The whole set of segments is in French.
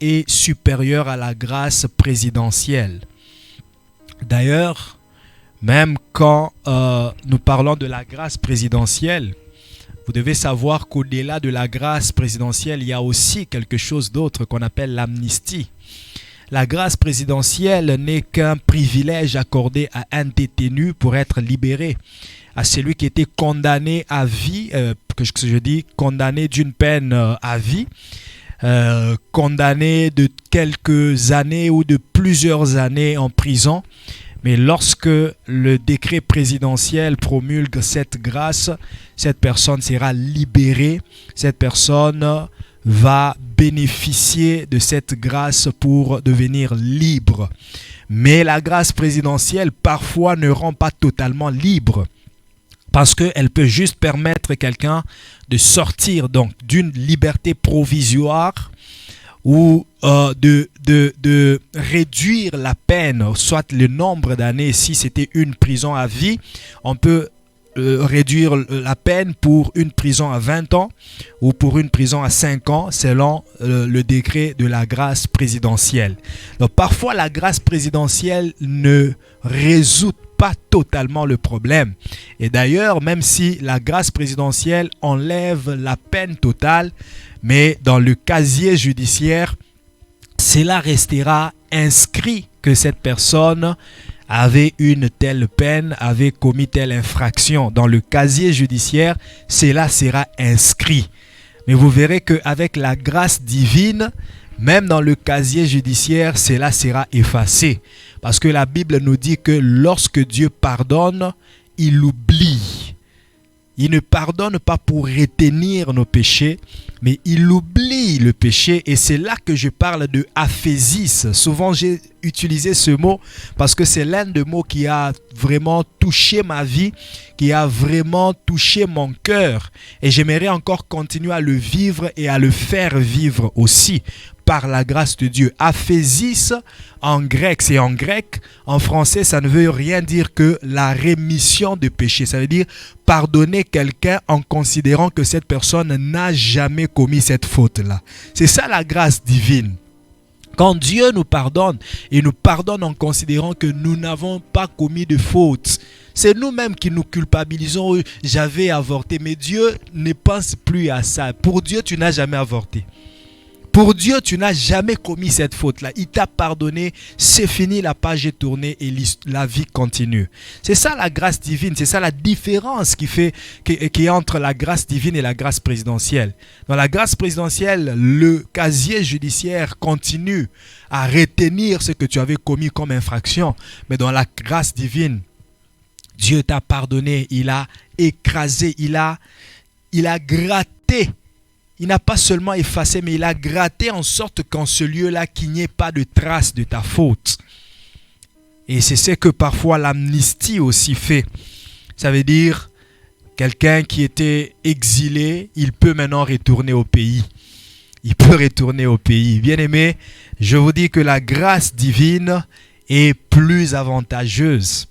est supérieure à la grâce présidentielle. D'ailleurs, même quand nous parlons de la grâce présidentielle, vous devez savoir qu'au-delà de la grâce présidentielle, il y a aussi quelque chose d'autre qu'on appelle l'amnistie. La grâce présidentielle n'est qu'un privilège accordé à un détenu pour être libéré, à celui qui était condamné à vie, condamné d'une peine à vie, condamné de quelques années ou de plusieurs années en prison. Mais lorsque le décret présidentiel promulgue cette grâce, cette personne sera libérée, cette personne va bénéficier de cette grâce pour devenir libre. Mais la grâce présidentielle parfois ne rend pas totalement libre, parce qu'elle peut juste permettre à quelqu'un de sortir donc d'une liberté provisoire ou de réduire la peine, soit le nombre d'années. Si c'était une prison à vie, on peut réduire la peine pour une prison à 20 ans ou pour une prison à 5 ans selon le décret de la grâce présidentielle. Donc parfois la grâce présidentielle ne résout pas totalement le problème. Et d'ailleurs, même si la grâce présidentielle enlève la peine totale, mais dans le casier judiciaire, cela restera inscrit que cette personne avait une telle peine, avait commis telle infraction. Dans le casier judiciaire, cela sera inscrit. Mais vous verrez qu'avec la grâce divine, même dans le casier judiciaire, cela sera effacé. Parce que la Bible nous dit que lorsque Dieu pardonne, il oublie. Il ne pardonne pas pour retenir nos péchés, mais il oublie le péché. Et c'est là que je parle de aphésis. Souvent, j'ai utilisé ce mot parce que c'est l'un des mots qui a vraiment touché ma vie, qui a vraiment touché mon cœur. Et j'aimerais encore continuer à le vivre et à le faire vivre aussi par la grâce de Dieu. Aphésis, en grec, c'est en grec. En français, ça ne veut rien dire que la rémission de péché. Ça veut dire pardonner quelqu'un en considérant que cette personne n'a jamais commis cette faute-là. C'est ça la grâce divine. Quand Dieu nous pardonne, il nous pardonne en considérant que nous n'avons pas commis de faute. C'est nous-mêmes qui nous culpabilisons. J'avais avorté, mais Dieu ne pense plus à ça. Pour Dieu, tu n'as jamais avorté. Pour Dieu, tu n'as jamais commis cette faute-là. Il t'a pardonné, c'est fini, la page est tournée et la vie continue. C'est ça la grâce divine, c'est ça la différence qui est entre la grâce divine et la grâce présidentielle. Dans la grâce présidentielle, le casier judiciaire continue à retenir ce que tu avais commis comme infraction. Mais dans la grâce divine, Dieu t'a pardonné, il a écrasé, il a gratté. Il n'a pas seulement effacé, mais il a gratté en sorte qu'en ce lieu-là, qu'il n'y ait pas de trace de ta faute. Et c'est ce que parfois l'amnistie aussi fait. Ça veut dire, quelqu'un qui était exilé, il peut maintenant retourner au pays. Il peut retourner au pays. Bien-aimés, je vous dis que la grâce divine est plus avantageuse.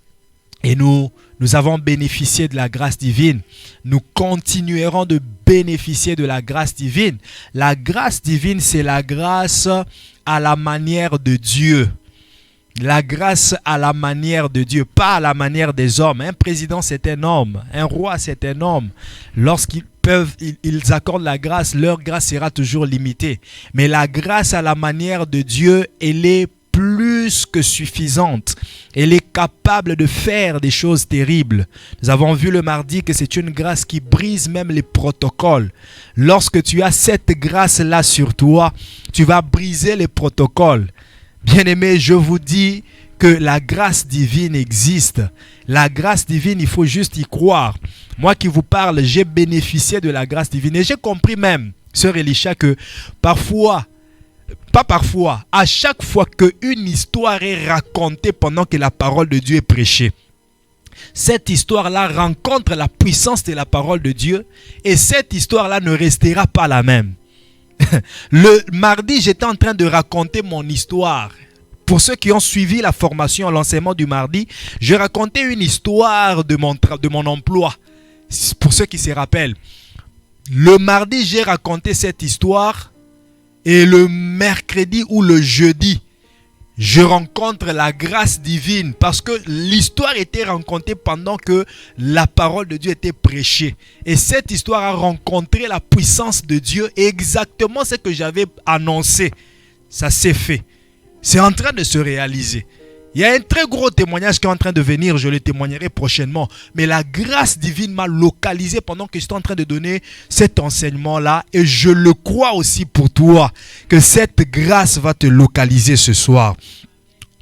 Et nous avons bénéficié de la grâce divine. Nous continuerons de bénéficier de la grâce divine. La grâce divine, c'est la grâce à la manière de Dieu. La grâce à la manière de Dieu, pas à la manière des hommes. Un président, c'est un homme. Un roi, c'est un homme. Lorsqu'ils ils accordent la grâce, leur grâce sera toujours limitée. Mais la grâce à la manière de Dieu, elle est plus que suffisante. Elle est capable de faire des choses terribles. Nous avons vu le mardi que c'est une grâce qui brise même les protocoles. Lorsque tu as cette grâce-là sur toi, tu vas briser les protocoles. Bien-aimés, je vous dis que la grâce divine existe. La grâce divine, il faut juste y croire. Moi qui vous parle, j'ai bénéficié de la grâce divine. Et j'ai compris même, sœur Elisha, que à chaque fois qu'une histoire est racontée pendant que la parole de Dieu est prêchée, cette histoire-là rencontre la puissance de la parole de Dieu et cette histoire-là ne restera pas la même. Le mardi, j'étais en train de raconter mon histoire. Pour ceux qui ont suivi la formation, l'enseignement du mardi, je racontais une histoire de mon emploi. Pour ceux qui se rappellent, le mardi, j'ai raconté cette histoire. Et le mercredi ou le jeudi, je rencontre la grâce divine parce que l'histoire était rencontrée pendant que la parole de Dieu était prêchée. Et cette histoire a rencontré la puissance de Dieu et exactement ce que j'avais annoncé. Ça s'est fait. C'est en train de se réaliser. Il y a un très gros témoignage qui est en train de venir, je le témoignerai prochainement. Mais la grâce divine m'a localisé pendant que j'étais en train de donner cet enseignement-là. Et je le crois aussi pour toi, que cette grâce va te localiser ce soir.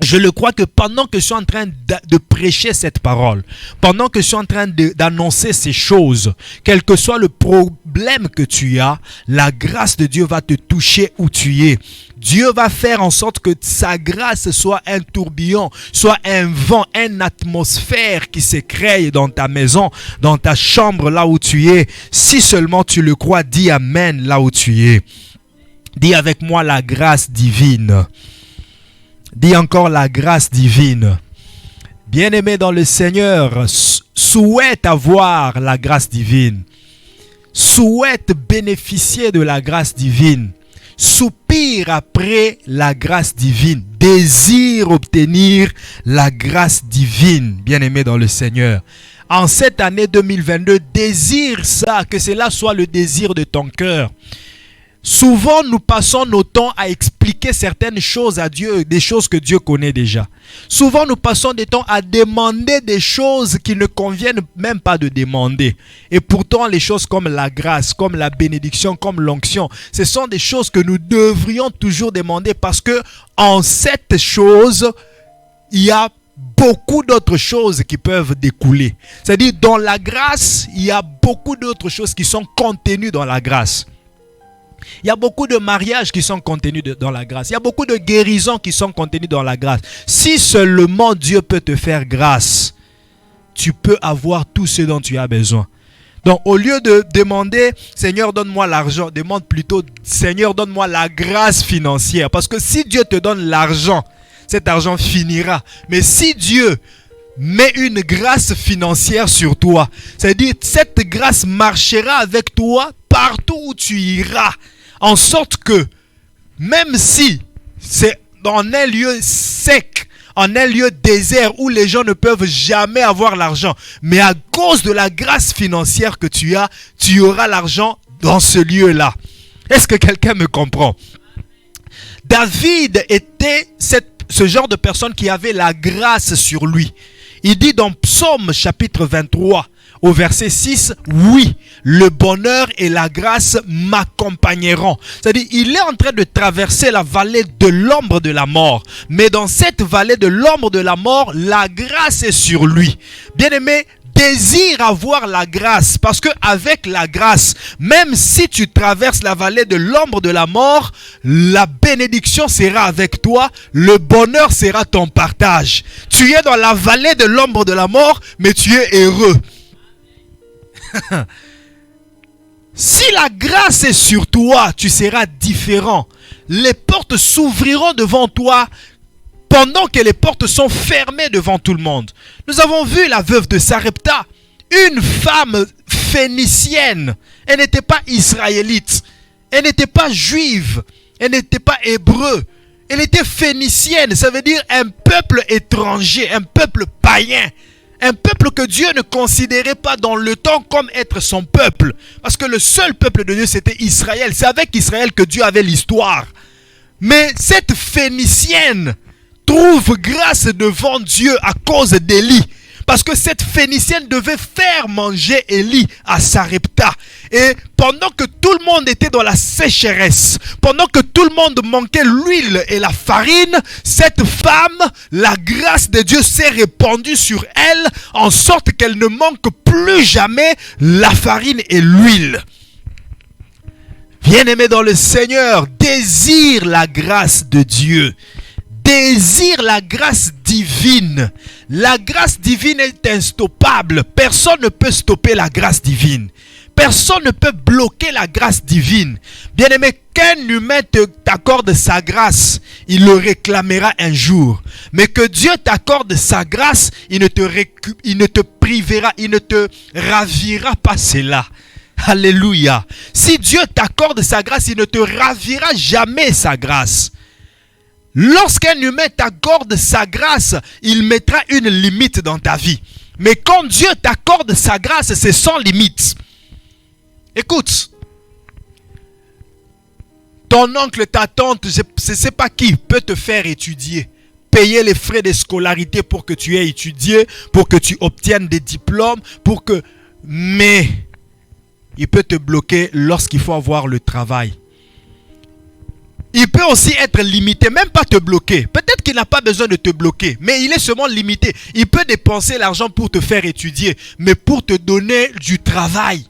Je le crois que pendant que je suis en train de prêcher cette parole, pendant que je suis en train d'annoncer ces choses, quel que soit le problème que tu as, la grâce de Dieu va te toucher où tu es. Dieu va faire en sorte que sa grâce soit un tourbillon, soit un vent, une atmosphère qui se crée dans ta maison, dans ta chambre, là où tu es. Si seulement tu le crois, dis Amen là où tu es. Dis avec moi la grâce divine. Dis encore la grâce divine. Bien-aimé dans le Seigneur, souhaite avoir la grâce divine. Souhaite bénéficier de la grâce divine. Soupire après la grâce divine. Désire obtenir la grâce divine. Bien-aimé dans le Seigneur. En cette année 2022, désire ça, que cela soit le désir de ton cœur. Souvent, nous passons nos temps à expliquer certaines choses à Dieu, des choses que Dieu connaît déjà. Souvent, nous passons des temps à demander des choses qui ne conviennent même pas de demander. Et pourtant, les choses comme la grâce, comme la bénédiction, comme l'onction, ce sont des choses que nous devrions toujours demander parce que en cette chose, il y a beaucoup d'autres choses qui peuvent découler. C'est-à-dire, dans la grâce, il y a beaucoup d'autres choses qui sont contenues dans la grâce. Il y a beaucoup de mariages qui sont contenus dans la grâce. Il y a beaucoup de guérisons qui sont contenues dans la grâce. Si seulement Dieu peut te faire grâce, tu peux avoir tout ce dont tu as besoin. Donc, au lieu de demander, Seigneur, donne-moi l'argent, demande plutôt, Seigneur, donne-moi la grâce financière. Parce que si Dieu te donne l'argent, cet argent finira. Mais si Dieu met une grâce financière sur toi, c'est-à-dire cette grâce marchera avec toi partout où tu iras, en sorte que même si c'est dans un lieu sec, en un lieu désert où les gens ne peuvent jamais avoir l'argent, mais à cause de la grâce financière que tu as, tu auras l'argent dans ce lieu-là. Est-ce que quelqu'un me comprend? David était ce genre de personne qui avait la grâce sur lui. Il dit dans Psaume chapitre 23 au verset 6, oui, le bonheur et la grâce m'accompagneront. C'est-à-dire, il est en train de traverser la vallée de l'ombre de la mort. Mais dans cette vallée de l'ombre de la mort, la grâce est sur lui. Bien-aimé, désire avoir la grâce, parce que avec la grâce, même si tu traverses la vallée de l'ombre de la mort, la bénédiction sera avec toi, le bonheur sera ton partage. Tu es dans la vallée de l'ombre de la mort, mais tu es heureux. Si la grâce est sur toi, tu seras différent. Les portes s'ouvriront devant toi pendant que les portes sont fermées devant tout le monde. Nous avons vu la veuve de Sarepta, une femme phénicienne. Elle n'était pas israélite, elle n'était pas juive, elle n'était pas hébreu. Elle était phénicienne, ça veut dire un peuple étranger, un peuple païen. Un peuple que Dieu ne considérait pas dans le temps comme être son peuple. Parce que le seul peuple de Dieu, c'était Israël. C'est avec Israël que Dieu avait l'histoire. Mais cette phénicienne trouve grâce devant Dieu à cause d'Élie. Parce que cette phénicienne devait faire manger Élie à Sarepta. Et pendant que tout le monde était dans la sécheresse, pendant que tout le monde manquait l'huile et la farine, cette femme, la grâce de Dieu s'est répandue sur elle, en sorte qu'elle ne manque plus jamais la farine et l'huile. Bien-aimé dans le Seigneur, désire la grâce de Dieu. Désire la grâce divine. La grâce divine est instoppable. Personne ne peut stopper la grâce divine. Personne ne peut bloquer la grâce divine. Bien-aimé, qu'un humain t'accorde sa grâce, il le réclamera un jour. Mais que Dieu t'accorde sa grâce, il ne te privera, il ne te ravira pas cela. Alléluia. Si Dieu t'accorde sa grâce, il ne te ravira jamais sa grâce. Lorsqu'un humain t'accorde sa grâce, il mettra une limite dans ta vie. Mais quand Dieu t'accorde sa grâce, c'est sans limite. Écoute, ton oncle, ta tante, je ne sais pas qui peut te faire étudier. Payer les frais de scolarité pour que tu aies étudié, pour que tu obtiennes des diplômes, mais il peut te bloquer lorsqu'il faut avoir le travail. Il peut aussi être limité, même pas te bloquer. Peut-être qu'il n'a pas besoin de te bloquer, mais il est seulement limité. Il peut dépenser l'argent pour te faire étudier, mais pour te donner du travail,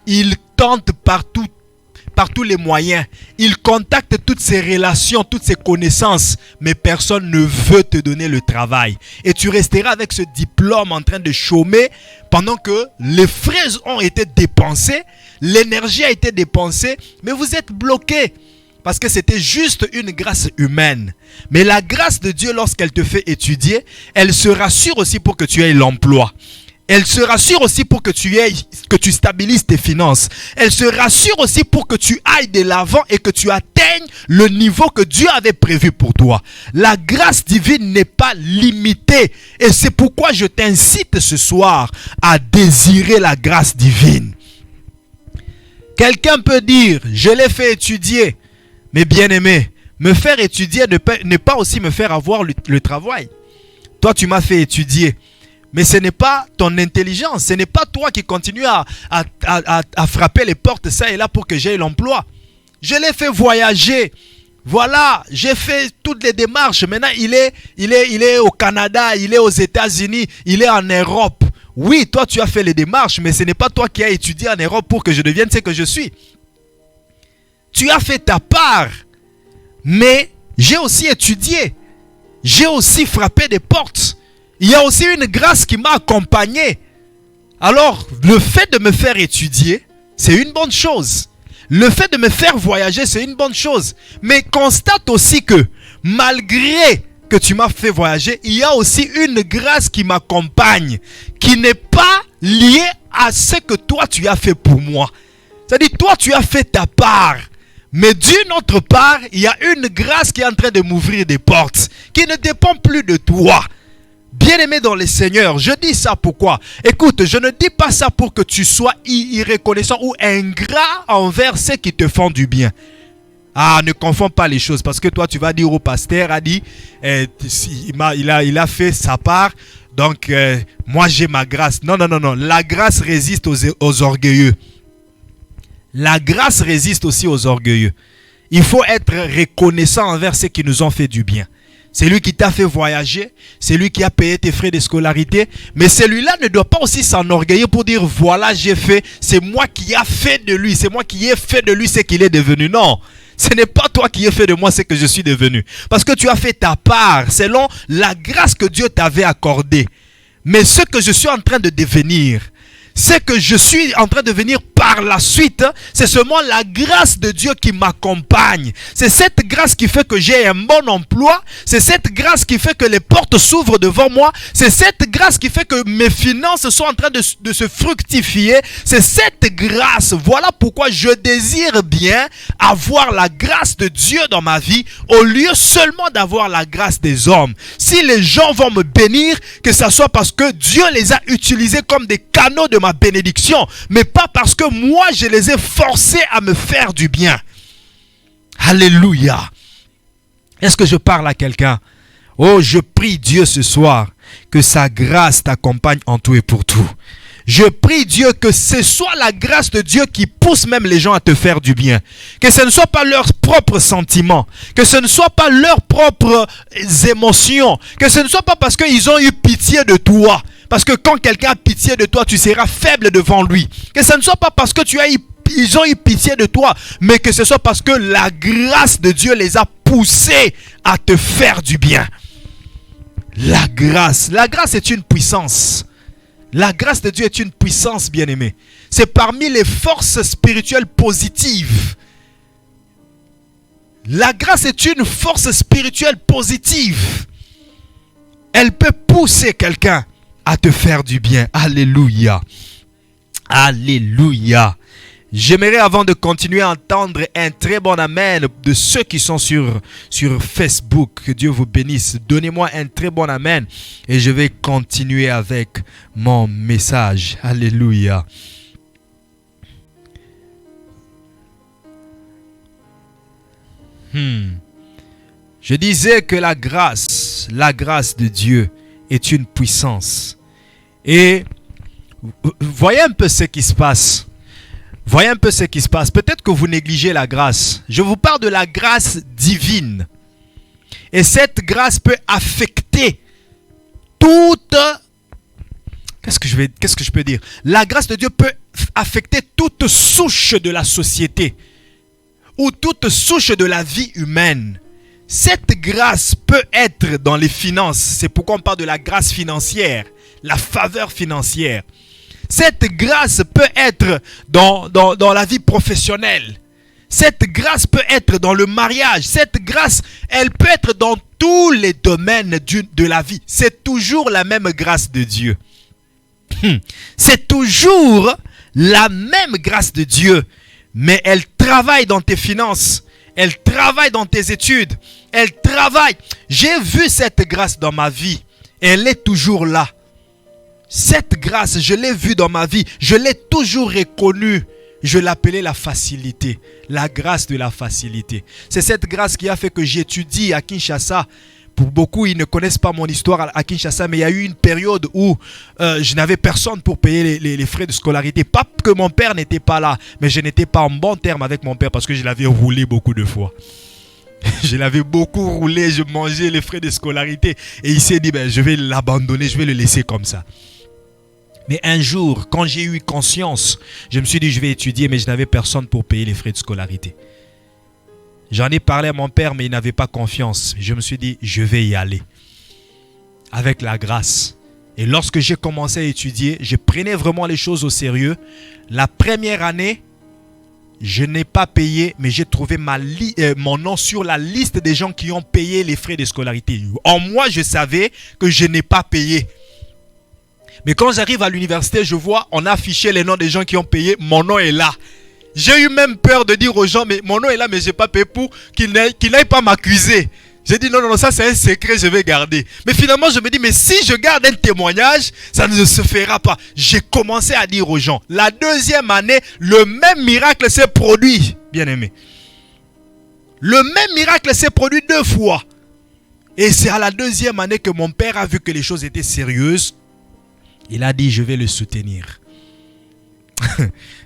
il tente par tous les moyens. Il contacte toutes ses relations, toutes ses connaissances, mais personne ne veut te donner le travail. Et tu resteras avec ce diplôme en train de chômer pendant que les frais ont été dépensés, l'énergie a été dépensée, mais vous êtes bloqué. Parce que c'était juste une grâce humaine. Mais la grâce de Dieu, lorsqu'elle te fait étudier, elle se rassure aussi pour que tu aies l'emploi. Elle se rassure aussi pour que tu stabilises tes finances. Elle se rassure aussi pour que tu ailles de l'avant et que tu atteignes le niveau que Dieu avait prévu pour toi. La grâce divine n'est pas limitée. Et c'est pourquoi je t'incite ce soir à désirer la grâce divine. Quelqu'un peut dire, je l'ai fait étudier. Mais bien aimé, me faire étudier n'est pas aussi me faire avoir le travail. Toi, tu m'as fait étudier. Mais ce n'est pas ton intelligence. Ce n'est pas toi qui continue à frapper les portes ça et là pour que j'aie l'emploi. Je l'ai fait voyager. Voilà, j'ai fait toutes les démarches. Maintenant, il est au Canada, il est aux États-Unis, il est en Europe. Oui, toi, tu as fait les démarches, mais ce n'est pas toi qui as étudié en Europe pour que je devienne ce que je suis. Tu as fait ta part, mais j'ai aussi étudié. J'ai aussi frappé des portes. Il y a aussi une grâce qui m'a accompagné. Alors, le fait de me faire étudier, c'est une bonne chose. Le fait de me faire voyager, c'est une bonne chose. Mais constate aussi que, malgré que tu m'as fait voyager, il y a aussi une grâce qui m'accompagne, qui n'est pas liée à ce que toi tu as fait pour moi. C'est-à-dire, toi tu as fait ta part. Mais d'une autre part, il y a une grâce qui est en train de m'ouvrir des portes, qui ne dépend plus de toi. Bien-aimé dans le Seigneur, je dis ça pourquoi? Écoute, je ne dis pas ça pour que tu sois irreconnaissant ou ingrat envers ceux qui te font du bien. Ah, ne confonds pas les choses, parce que toi, tu vas dire au pasteur, il a fait sa part, donc moi j'ai ma grâce. Non, la grâce résiste aux orgueilleux. La grâce résiste aussi aux orgueilleux. Il faut être reconnaissant envers ceux qui nous ont fait du bien. C'est lui qui t'a fait voyager, c'est lui qui a payé tes frais de scolarité, mais celui-là ne doit pas aussi s'enorgueillir pour dire voilà j'ai fait, c'est moi qui ai fait de lui, c'est moi qui ai fait de lui ce qu'il est devenu. Non, ce n'est pas toi qui ai fait de moi ce que je suis devenu. Parce que tu as fait ta part selon la grâce que Dieu t'avait accordée. Mais ce que je suis en train de devenir, ce que je suis en train de devenir par la suite, c'est seulement la grâce de Dieu qui m'accompagne. C'est cette grâce qui fait que j'ai un bon emploi. C'est cette grâce qui fait que les portes s'ouvrent devant moi. C'est cette grâce qui fait que mes finances sont en train de se fructifier. C'est cette grâce. Voilà pourquoi je désire bien avoir la grâce de Dieu dans ma vie au lieu seulement d'avoir la grâce des hommes. Si les gens vont me bénir, que ce soit parce que Dieu les a utilisés comme des canaux de ma bénédiction, mais pas parce que moi je les ai forcés à me faire du bien. Alléluia. Est-ce que je parle à quelqu'un? Oh, je prie Dieu ce soir que sa grâce t'accompagne en tout et pour tout. Je prie Dieu que ce soit la grâce de Dieu qui pousse même les gens à te faire du bien. Que ce ne soit pas leurs propres sentiments. Que ce ne soit pas leurs propres émotions. Que ce ne soit pas parce qu'ils ont eu pitié de toi. Parce que quand quelqu'un a pitié de toi, tu seras faible devant lui. Que ce ne soit pas parce que ils ont eu pitié de toi, mais que ce soit parce que la grâce de Dieu les a poussés à te faire du bien. La grâce est une puissance. La grâce de Dieu est une puissance, bien-aimé. C'est parmi les forces spirituelles positives. La grâce est une force spirituelle positive. Elle peut pousser quelqu'un à te faire du bien. Alléluia. Alléluia. J'aimerais avant de continuer à entendre un très bon amen de ceux qui sont sur Facebook. Que Dieu vous bénisse. Donnez-moi un très bon amen et je vais continuer avec mon message. Alléluia. Je disais que la grâce de Dieu est une puissance. Et voyez un peu ce qui se passe. Voyez un peu ce qui se passe. Peut-être que vous négligez la grâce. Je vous parle de la grâce divine. Et cette grâce peut affecter toute... Qu'est-ce que je peux dire? La grâce de Dieu peut affecter toute souche de la société ou toute souche de la vie humaine. Cette grâce peut être dans les finances. C'est pourquoi on parle de la grâce financière, la faveur financière. Cette grâce peut être dans la vie professionnelle. Cette grâce peut être dans le mariage. Cette grâce, elle peut être dans tous les domaines de la vie. C'est toujours la même grâce de Dieu. C'est toujours la même grâce de Dieu. Mais elle travaille dans tes finances. Elle travaille dans tes études. Elle travaille. J'ai vu cette grâce dans ma vie. Elle est toujours là. Cette grâce, je l'ai vue dans ma vie. Je l'ai toujours reconnue. Je l'appelais la facilité. La grâce de la facilité. C'est cette grâce qui a fait que j'étudie à Kinshasa. Pour beaucoup, ils ne connaissent pas mon histoire à Kinshasa, mais il y a eu une période où je n'avais personne pour payer les frais de scolarité. Pas que mon père n'était pas là, mais je n'étais pas en bon terme avec mon père parce que je l'avais roulé beaucoup de fois. Je l'avais beaucoup roulé, je mangeais les frais de scolarité. Et il s'est dit, je vais l'abandonner, je vais le laisser comme ça. Mais un jour, quand j'ai eu conscience, je me suis dit, je vais étudier, mais je n'avais personne pour payer les frais de scolarité. J'en ai parlé à mon père, mais il n'avait pas confiance. Je me suis dit, je vais y aller. Avec la grâce. Et lorsque j'ai commencé à étudier, je prenais vraiment les choses au sérieux. La première année, je n'ai pas payé, mais j'ai trouvé mon nom sur la liste des gens qui ont payé les frais de scolarité. En moi, je savais que je n'ai pas payé. Mais quand j'arrive à l'université, je vois, on a affiché les noms des gens qui ont payé. Mon nom est là. J'ai eu même peur de dire aux gens, mais mon nom est là, mais je n'ai pas payé pour qu'ils n'aillent pas m'accuser. J'ai dit, non, ça c'est un secret, je vais garder. Mais finalement, je me dis, mais si je garde un témoignage, ça ne se fera pas. J'ai commencé à dire aux gens. La deuxième année, le même miracle s'est produit, bien aimé. Le même miracle s'est produit 2 fois. Et c'est à la deuxième année que mon père a vu que les choses étaient sérieuses. Il a dit, je vais le soutenir.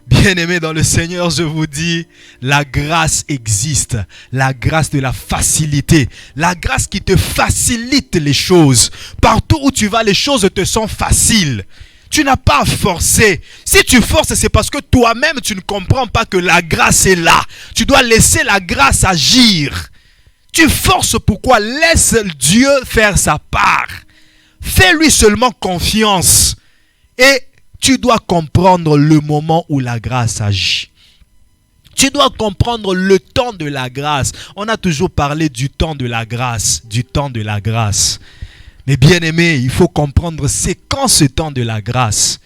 Bien-aimés dans le Seigneur, je vous dis, la grâce existe. La grâce de la facilité. La grâce qui te facilite les choses. Partout où tu vas, les choses te sont faciles. Tu n'as pas à forcer. Si tu forces, c'est parce que toi-même, tu ne comprends pas que la grâce est là. Tu dois laisser la grâce agir. Tu forces pourquoi? Laisse Dieu faire sa part. Fais-lui seulement confiance. Et tu dois comprendre le moment où la grâce agit. Tu dois comprendre le temps de la grâce. On a toujours parlé du temps de la grâce. Du temps de la grâce. Mais bien aimé, il faut comprendre c'est quand ce temps de la grâce.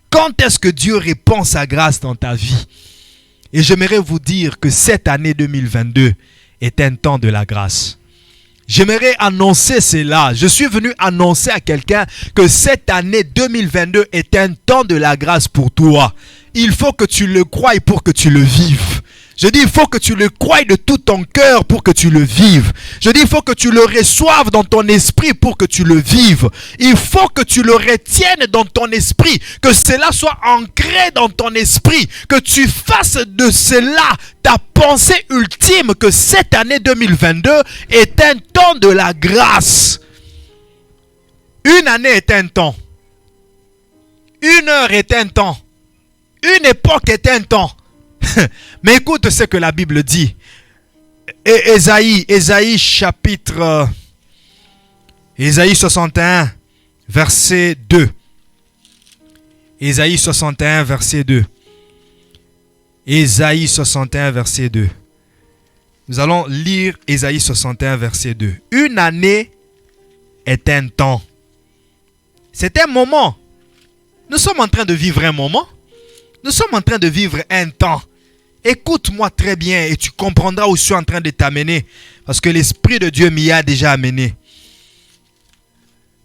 Quand est-ce que Dieu répand sa grâce dans ta vie? Et j'aimerais vous dire que cette année 2022 est un temps de la grâce. J'aimerais annoncer cela. Je suis venu annoncer à quelqu'un que cette année 2022 est un temps de la grâce pour toi. Il faut que tu le croies pour que tu le vives. Je dis, il faut que tu le croies de tout ton cœur pour que tu le vives. Je dis, il faut que tu le reçoives dans ton esprit pour que tu le vives. Il faut que tu le retiennes dans ton esprit, que cela soit ancré dans ton esprit, que tu fasses de cela ta pensée ultime, que cette année 2022 est un temps de la grâce. Une année est un temps. Une heure est un temps. Une époque est un temps. Mais écoute ce que la Bible dit. Ésaïe chapitre Ésaïe 61 verset 2. Ésaïe 61 verset 2. Ésaïe 61 verset 2. Nous allons lire Ésaïe 61 verset 2. Une année est un temps. C'est un moment. Nous sommes en train de vivre un moment. Nous sommes en train de vivre un temps. Écoute-moi très bien et tu comprendras où je suis en train de t'amener. Parce que l'Esprit de Dieu m'y a déjà amené.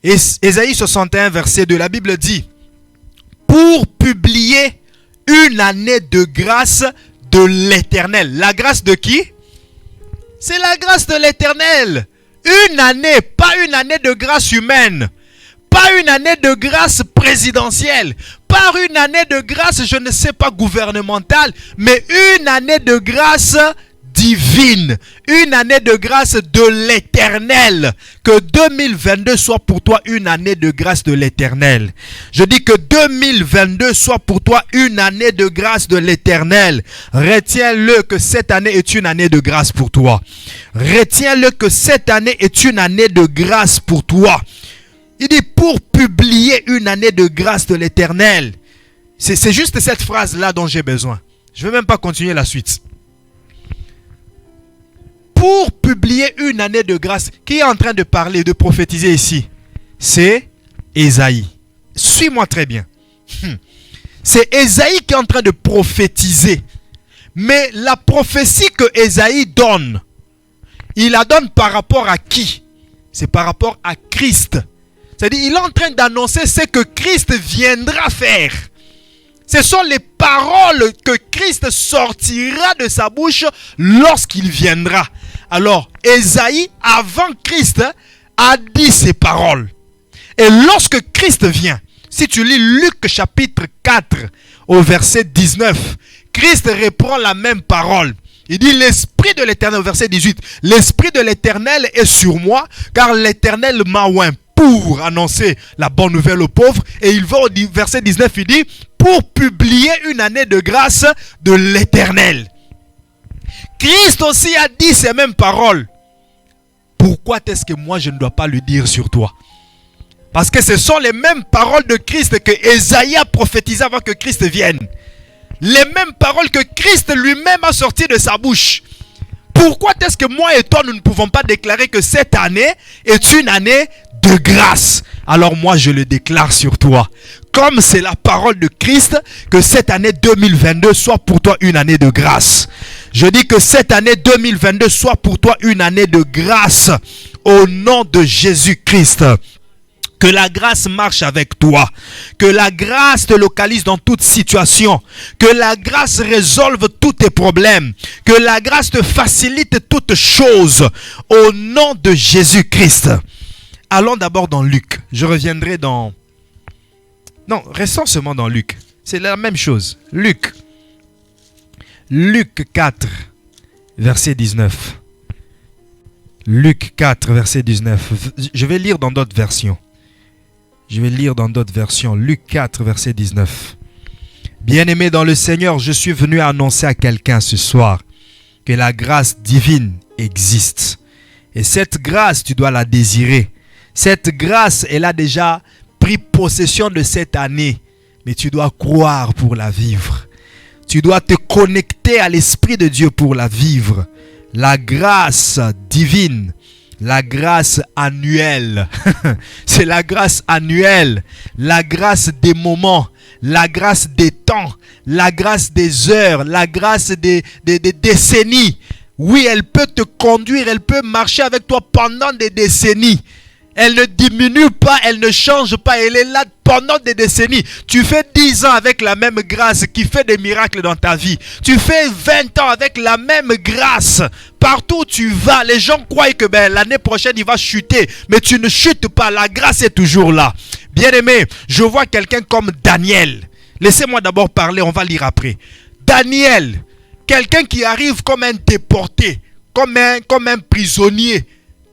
Ésaïe 61, verset 2, la Bible dit, pour publier une année de grâce de l'Éternel. La grâce de qui? C'est la grâce de l'Éternel. Une année, pas une année de grâce humaine. Pas une année de grâce présidentielle. Pas une année de grâce, je ne sais pas, gouvernementale. Mais une année de grâce divine. Une année de grâce de l'Éternel. Que 2022 soit pour toi une année de grâce de l'Éternel. Je dis que 2022 soit pour toi une année de grâce de l'Éternel. Retiens-le que cette année est une année de grâce pour toi. Retiens-le que cette année est une année de grâce pour toi. Il dit pour publier une année de grâce de l'Éternel. C'est juste cette phrase-là dont j'ai besoin. Je ne vais même pas continuer la suite. Pour publier une année de grâce. Qui est en train de parler, de prophétiser ici? C'est Ésaïe. Suis-moi très bien. C'est Ésaïe qui est en train de prophétiser. Mais la prophétie que Ésaïe donne, il la donne par rapport à qui? C'est par rapport à Christ. C'est-à-dire, il est en train d'annoncer ce que Christ viendra faire. Ce sont les paroles que Christ sortira de sa bouche lorsqu'il viendra. Alors, Ésaïe, avant Christ, a dit ces paroles. Et lorsque Christ vient, si tu lis Luc chapitre 4 au verset 19, Christ reprend la même parole. Il dit l'Esprit de l'Éternel, au verset 18, l'Esprit de l'Éternel est sur moi, car l'Éternel m'a oint pour annoncer la bonne nouvelle aux pauvres. Et il va au verset 19, il dit, pour publier une année de grâce de l'Éternel. Christ aussi a dit ces mêmes paroles. Pourquoi est-ce que moi je ne dois pas le dire sur toi? Parce que ce sont les mêmes paroles de Christ que Ésaïe a prophétisé avant que Christ vienne. Les mêmes paroles que Christ lui-même a sorties de sa bouche. Pourquoi est-ce que moi et toi nous ne pouvons pas déclarer que cette année est une année de grâce? Alors moi je le déclare sur toi. Comme c'est la parole de Christ, que cette année 2022 soit pour toi une année de grâce. Je dis que cette année 2022 soit pour toi une année de grâce au nom de Jésus-Christ. Que la grâce marche avec toi. Que la grâce te localise dans toute situation. Que la grâce résolve tous tes problèmes. Que la grâce te facilite toutes choses. Au nom de Jésus-Christ. Allons d'abord dans Luc. Je reviendrai dans... Non, restons seulement dans Luc. C'est la même chose. Luc 4, verset 19. Luc 4, verset 19. Je vais lire dans d'autres versions. Luc 4, verset 19. Bien-aimé dans le Seigneur, je suis venu annoncer à quelqu'un ce soir que la grâce divine existe. Et cette grâce, tu dois la désirer. Cette grâce, elle a déjà pris possession de cette année. Mais tu dois croire pour la vivre. Tu dois te connecter à l'Esprit de Dieu pour la vivre. La grâce divine. La grâce annuelle. C'est la grâce annuelle. La grâce des moments. La grâce des temps. La grâce des heures. La grâce des décennies. Oui, elle peut te conduire. Elle peut marcher avec toi pendant des décennies. Elle ne diminue pas, elle ne change pas, elle est là pendant des décennies. Tu fais 10 ans avec la même grâce qui fait des miracles dans ta vie. Tu fais 20 ans avec la même grâce. Partout où tu vas, les gens croient que l'année prochaine il va chuter. Mais tu ne chutes pas, la grâce est toujours là. Bien-aimé, je vois quelqu'un comme Daniel. Laissez-moi d'abord parler, on va lire après. Daniel, quelqu'un qui arrive comme un déporté, comme un prisonnier.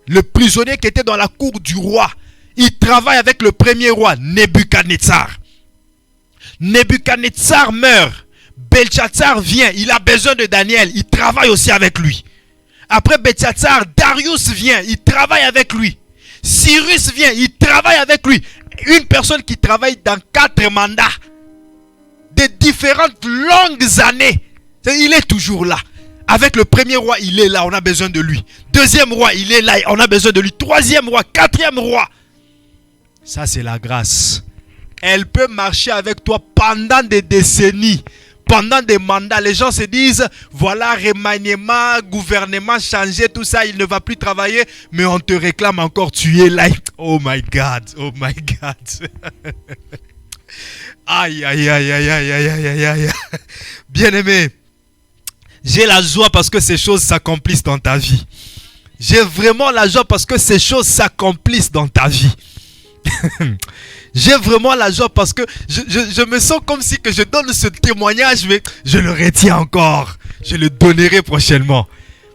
Le prisonnier qui était dans la cour du roi. Il travaille avec le premier roi, Nebuchadnezzar. Nebuchadnezzar meurt. Belshazzar vient. Il a besoin de Daniel. Il travaille aussi avec lui. Après Belshazzar, Darius vient. Il travaille avec lui. Cyrus vient. Il travaille avec lui. Une personne qui travaille dans 4 mandats. De différentes longues années. Il est toujours là. Avec le premier roi, il est là, on a besoin de lui. Deuxième roi, il est là, on a besoin de lui. Troisième roi, quatrième roi. Ça, c'est la grâce. elle peut marcher avec toi pendant des décennies. Pendant des mandats, les gens se disent, voilà, remaniement, gouvernement changé, tout ça, il ne va plus travailler, mais on te réclame encore, tu es là. Oh my God, oh my God. Aïe, aïe, aïe, aïe, aïe, aïe, aïe, aïe. Bien-aimé, j'ai la joie parce que ces choses s'accomplissent dans ta vie. J'ai vraiment la joie parce que ces choses s'accomplissent dans ta vie. J'ai vraiment la joie parce que je me sens comme si que je donne ce témoignage, mais je le retiens encore. Je le donnerai prochainement.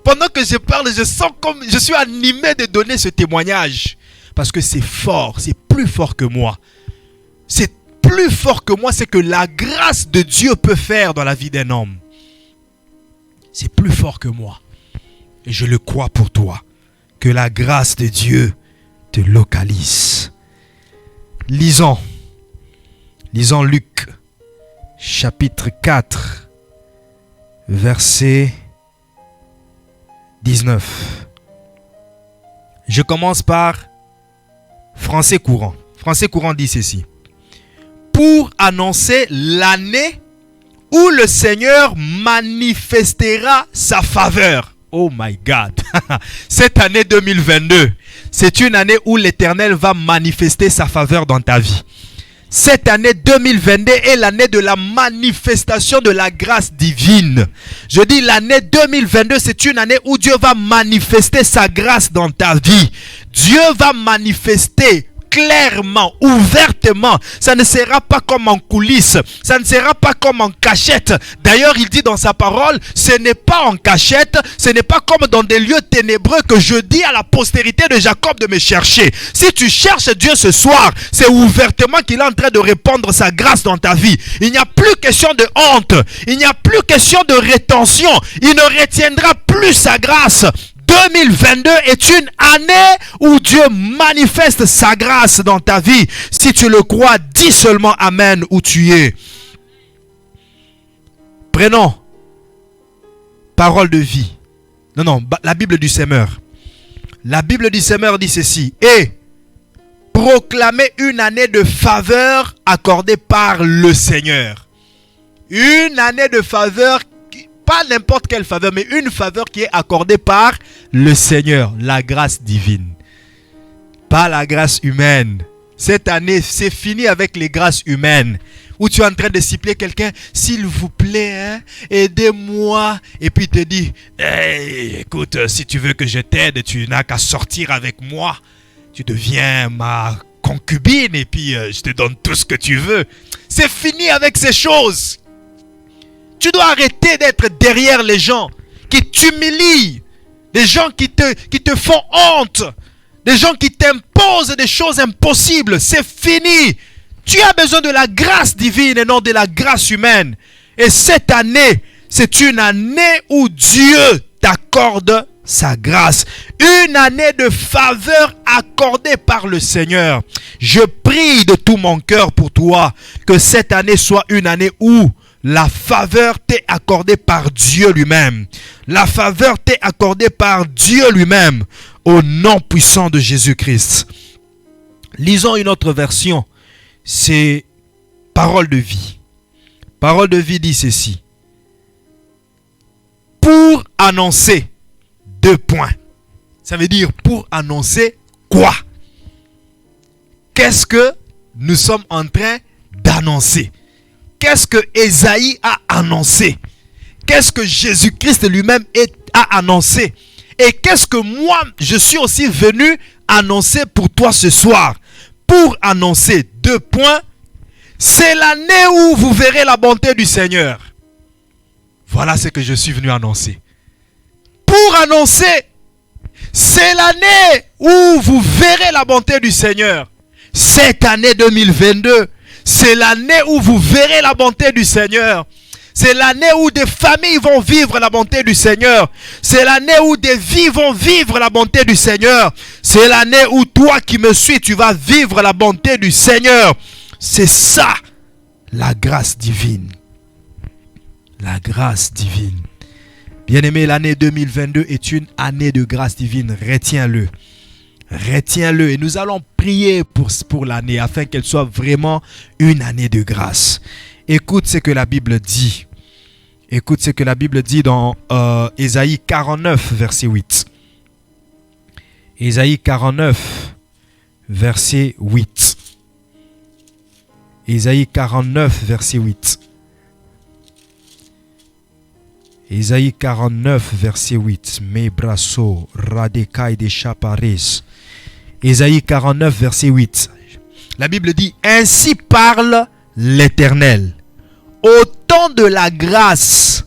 Pendant que je parle, je sens comme je suis animé de donner ce témoignage. Parce que c'est fort, c'est plus fort que moi. C'est plus fort que moi, c'est que la grâce de Dieu peut faire dans la vie d'un homme. C'est plus fort que moi. Et je le crois pour toi. Que la grâce de Dieu te localise. Lisons Luc, chapitre 4, verset 19. Je commence par Français courant. Français courant dit ceci. Pour annoncer l'année où le Seigneur manifestera sa faveur. Oh my God. Cette année 2022, c'est une année où l'Éternel va manifester sa faveur dans ta vie. Cette année 2022 est l'année de la manifestation de la grâce divine. Je dis l'année 2022, c'est une année où Dieu va manifester sa grâce dans ta vie. Dieu va manifester clairement, ouvertement. Ça ne sera pas comme en coulisses. Ça ne sera pas comme en cachette. D'ailleurs, il dit dans sa parole, ce n'est pas en cachette, ce n'est pas comme dans des lieux ténébreux que je dis à la postérité de Jacob de me chercher. Si tu cherches Dieu ce soir, c'est ouvertement qu'il est en train de répandre sa grâce dans ta vie. Il n'y a plus question de honte. Il n'y a plus question de rétention. Il ne retiendra plus sa grâce. 2022 est une année où Dieu manifeste sa grâce dans ta vie. Si tu le crois, dis seulement Amen où tu es. Prenons parole de vie. Non, la Bible du Semeur. La Bible du Semeur dit ceci. Et proclamer une année de faveur accordée par le Seigneur. Une année de faveur, pas n'importe quelle faveur, mais une faveur qui est accordée par le Seigneur, la grâce divine. Pas la grâce humaine. Cette année, c'est fini avec les grâces humaines. Où tu es en train de supplier quelqu'un, s'il vous plaît, aidez-moi. Et puis il te dit, hey, écoute, si tu veux que je t'aide, tu n'as qu'à sortir avec moi. Tu deviens ma concubine et puis je te donne tout ce que tu veux. C'est fini avec ces choses. Tu dois arrêter d'être derrière les gens qui t'humilient, des gens qui te font honte, des gens qui t'imposent des choses impossibles. C'est fini. Tu as besoin de la grâce divine et non de la grâce humaine. Et cette année, c'est une année où Dieu t'accorde sa grâce. Une année de faveur accordée par le Seigneur. Je prie de tout mon cœur pour toi que cette année soit une année où la faveur t'est accordée par Dieu lui-même. La faveur t'est accordée par Dieu lui-même. Au nom puissant de Jésus-Christ. Lisons une autre version. C'est parole de vie. Parole de vie dit ceci. Pour annoncer 2 points. Ça veut dire pour annoncer quoi? Qu'est-ce que nous sommes en train d'annoncer? Qu'est-ce que Ésaïe a annoncé? Qu'est-ce que Jésus-Christ lui-même a annoncé? Et qu'est-ce que moi, je suis aussi venu annoncer pour toi ce soir? Pour annoncer 2 points. C'est l'année où vous verrez la bonté du Seigneur. Voilà ce que je suis venu annoncer. Pour annoncer, c'est l'année où vous verrez la bonté du Seigneur. Cette année 2022, c'est l'année où vous verrez la bonté du Seigneur. C'est l'année où des familles vont vivre la bonté du Seigneur. C'est l'année où des vies vont vivre la bonté du Seigneur. C'est l'année où toi qui me suis, tu vas vivre la bonté du Seigneur. C'est ça, la grâce divine. La grâce divine. Bien-aimé, l'année 2022 est une année de grâce divine. Retiens-le. Retiens-le et nous allons prier pour l'année afin qu'elle soit vraiment une année de grâce. Écoute ce que la Bible dit. Écoute ce que la Bible dit dans Ésaïe 49, verset 8. Ésaïe 49, verset 8. Ésaïe 49, verset 8. Ésaïe 49, verset 8. Mes brasso, radekai de chapares. Ésaïe 49, verset 8. La Bible dit, ainsi parle l'Éternel. Au temps de la grâce,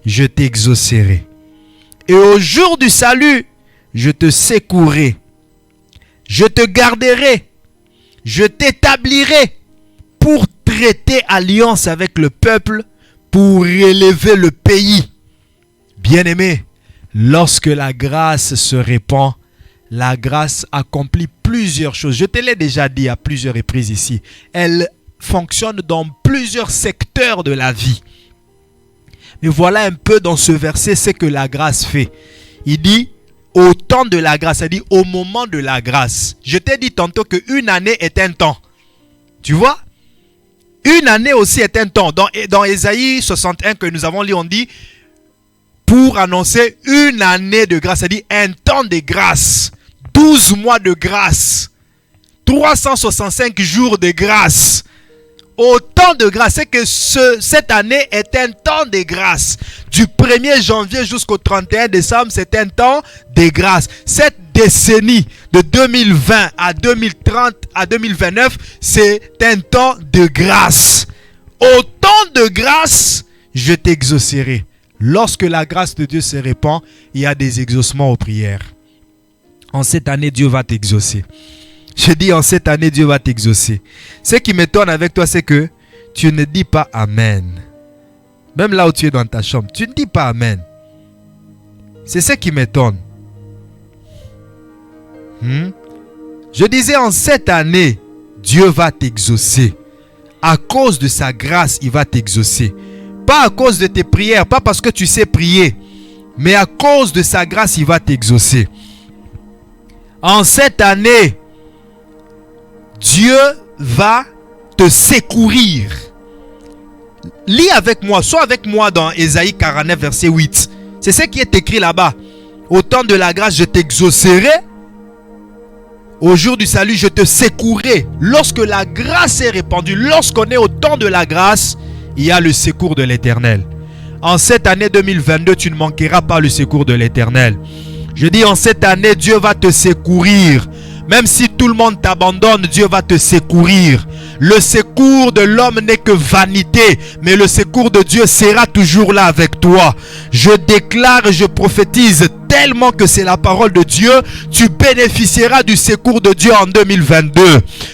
je t'exaucerai. Et au jour du salut, je te secourrai. Je te garderai. Je t'établirai pour traiter alliance avec le peuple, pour élever le pays. Bien-aimé, lorsque la grâce se répand, la grâce accomplit plusieurs choses. Je te l'ai déjà dit à plusieurs reprises ici. Elle fonctionne dans plusieurs secteurs de la vie. Mais voilà un peu dans ce verset ce que la grâce fait. Il dit au temps de la grâce, c'est-à-dire au moment de la grâce. Je t'ai dit tantôt qu'une année est un temps. Tu vois? Une année aussi est un temps. Dans Ésaïe 61 que nous avons lu, on dit pour annoncer une année de grâce, c'est-à-dire un temps de grâce. 12 mois de grâce. 365 jours de grâce. Au temps de grâce, c'est que cette année est un temps de grâce. Du 1er janvier jusqu'au 31 décembre, c'est un temps de grâce. Cette décennie de 2020 à 2030 à 2029, c'est un temps de grâce. Au temps de grâce, je t'exaucerai. Lorsque la grâce de Dieu se répand, il y a des exaucements aux prières. En cette année, Dieu va t'exaucer. Je dis en cette année, Dieu va t'exaucer. Ce qui m'étonne avec toi, c'est que tu ne dis pas Amen. Même là où tu es dans ta chambre, tu ne dis pas Amen. C'est ce qui m'étonne. Je disais en cette année, Dieu va t'exaucer. À cause de sa grâce, il va t'exaucer. Pas à cause de tes prières, pas parce que tu sais prier, mais à cause de sa grâce, il va t'exaucer. En cette année, Dieu va te secourir. Lis avec moi, sois avec moi dans Ésaïe 49, verset 8. C'est ce qui est écrit là-bas. Au temps de la grâce, je t'exaucerai. Au jour du salut, je te secourrai. Lorsque la grâce est répandue, lorsqu'on est au temps de la grâce, il y a le secours de l'Éternel. En cette année 2022, tu ne manqueras pas le secours de l'Éternel. Je dis en cette année, Dieu va te secourir. Même si tout le monde t'abandonne, Dieu va te secourir. Le secours de l'homme n'est que vanité, mais le secours de Dieu sera toujours là avec toi. Je déclare et je prophétise tellement que c'est la parole de Dieu, tu bénéficieras du secours de Dieu en 2022.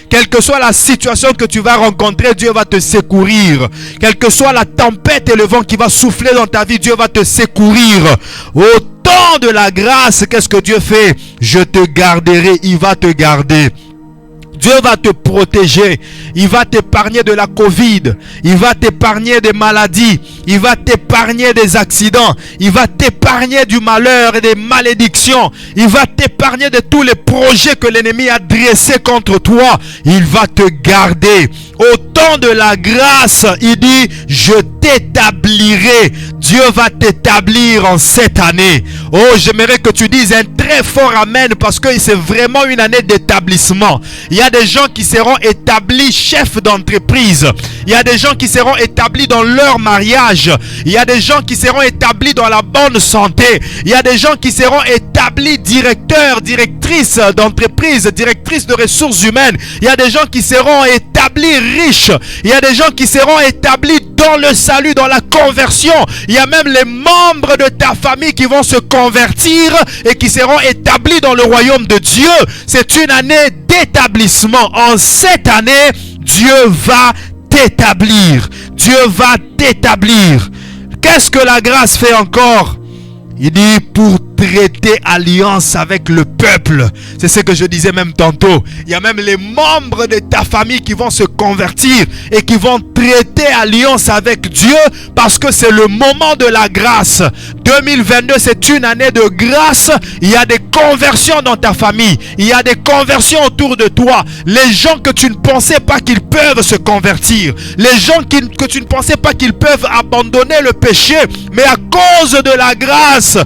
Quelle que soit la situation que tu vas rencontrer, Dieu va te secourir. Quelle que soit la tempête et le vent qui va souffler dans ta vie, Dieu va te secourir. Au temps de la grâce, qu'est-ce que Dieu fait? Je te garderai, il va te garder. Dieu va te protéger. Il va t'épargner de la Covid. Il va t'épargner des maladies. Il va t'épargner des accidents. Il va t'épargner du malheur et des malédictions. Il va t'épargner de tous les projets que l'ennemi a dressés contre toi. Il va te garder. Au temps de la grâce, il dit, je t'établirai. Dieu va t'établir en cette année. Oh, j'aimerais que tu dises un très fort amen parce que c'est vraiment une année d'établissement. Il y a des gens qui seront établis chefs d'entreprise. Il y a des gens qui seront établis dans leur mariage. Il y a des gens qui seront établis dans la bonne santé. Il y a des gens qui seront établis directeurs, directrices d'entreprise, directrices de ressources humaines. Il y a des gens qui seront établis riches. Il y a des gens qui seront établis dans le salut, dans la conversion. Il y a même les membres de ta famille qui vont se convertir et qui seront établis dans le royaume de Dieu. C'est une année d'établissement. En cette année, Dieu va t'établir. Dieu va t'établir. Qu'est-ce que la grâce fait encore? Il dit pour traiter alliance avec le peuple. C'est ce que je disais même tantôt. Il y a même les membres de ta famille qui vont se convertir et qui vont traiter alliance avec Dieu parce que c'est le moment de la grâce. 2022, c'est une année de grâce. Il y a des conversions dans ta famille. Il y a des conversions autour de toi. Les gens que tu ne pensais pas qu'ils peuvent se convertir. Les gens que tu ne pensais pas qu'ils peuvent abandonner le péché. Mais à cause de la grâce,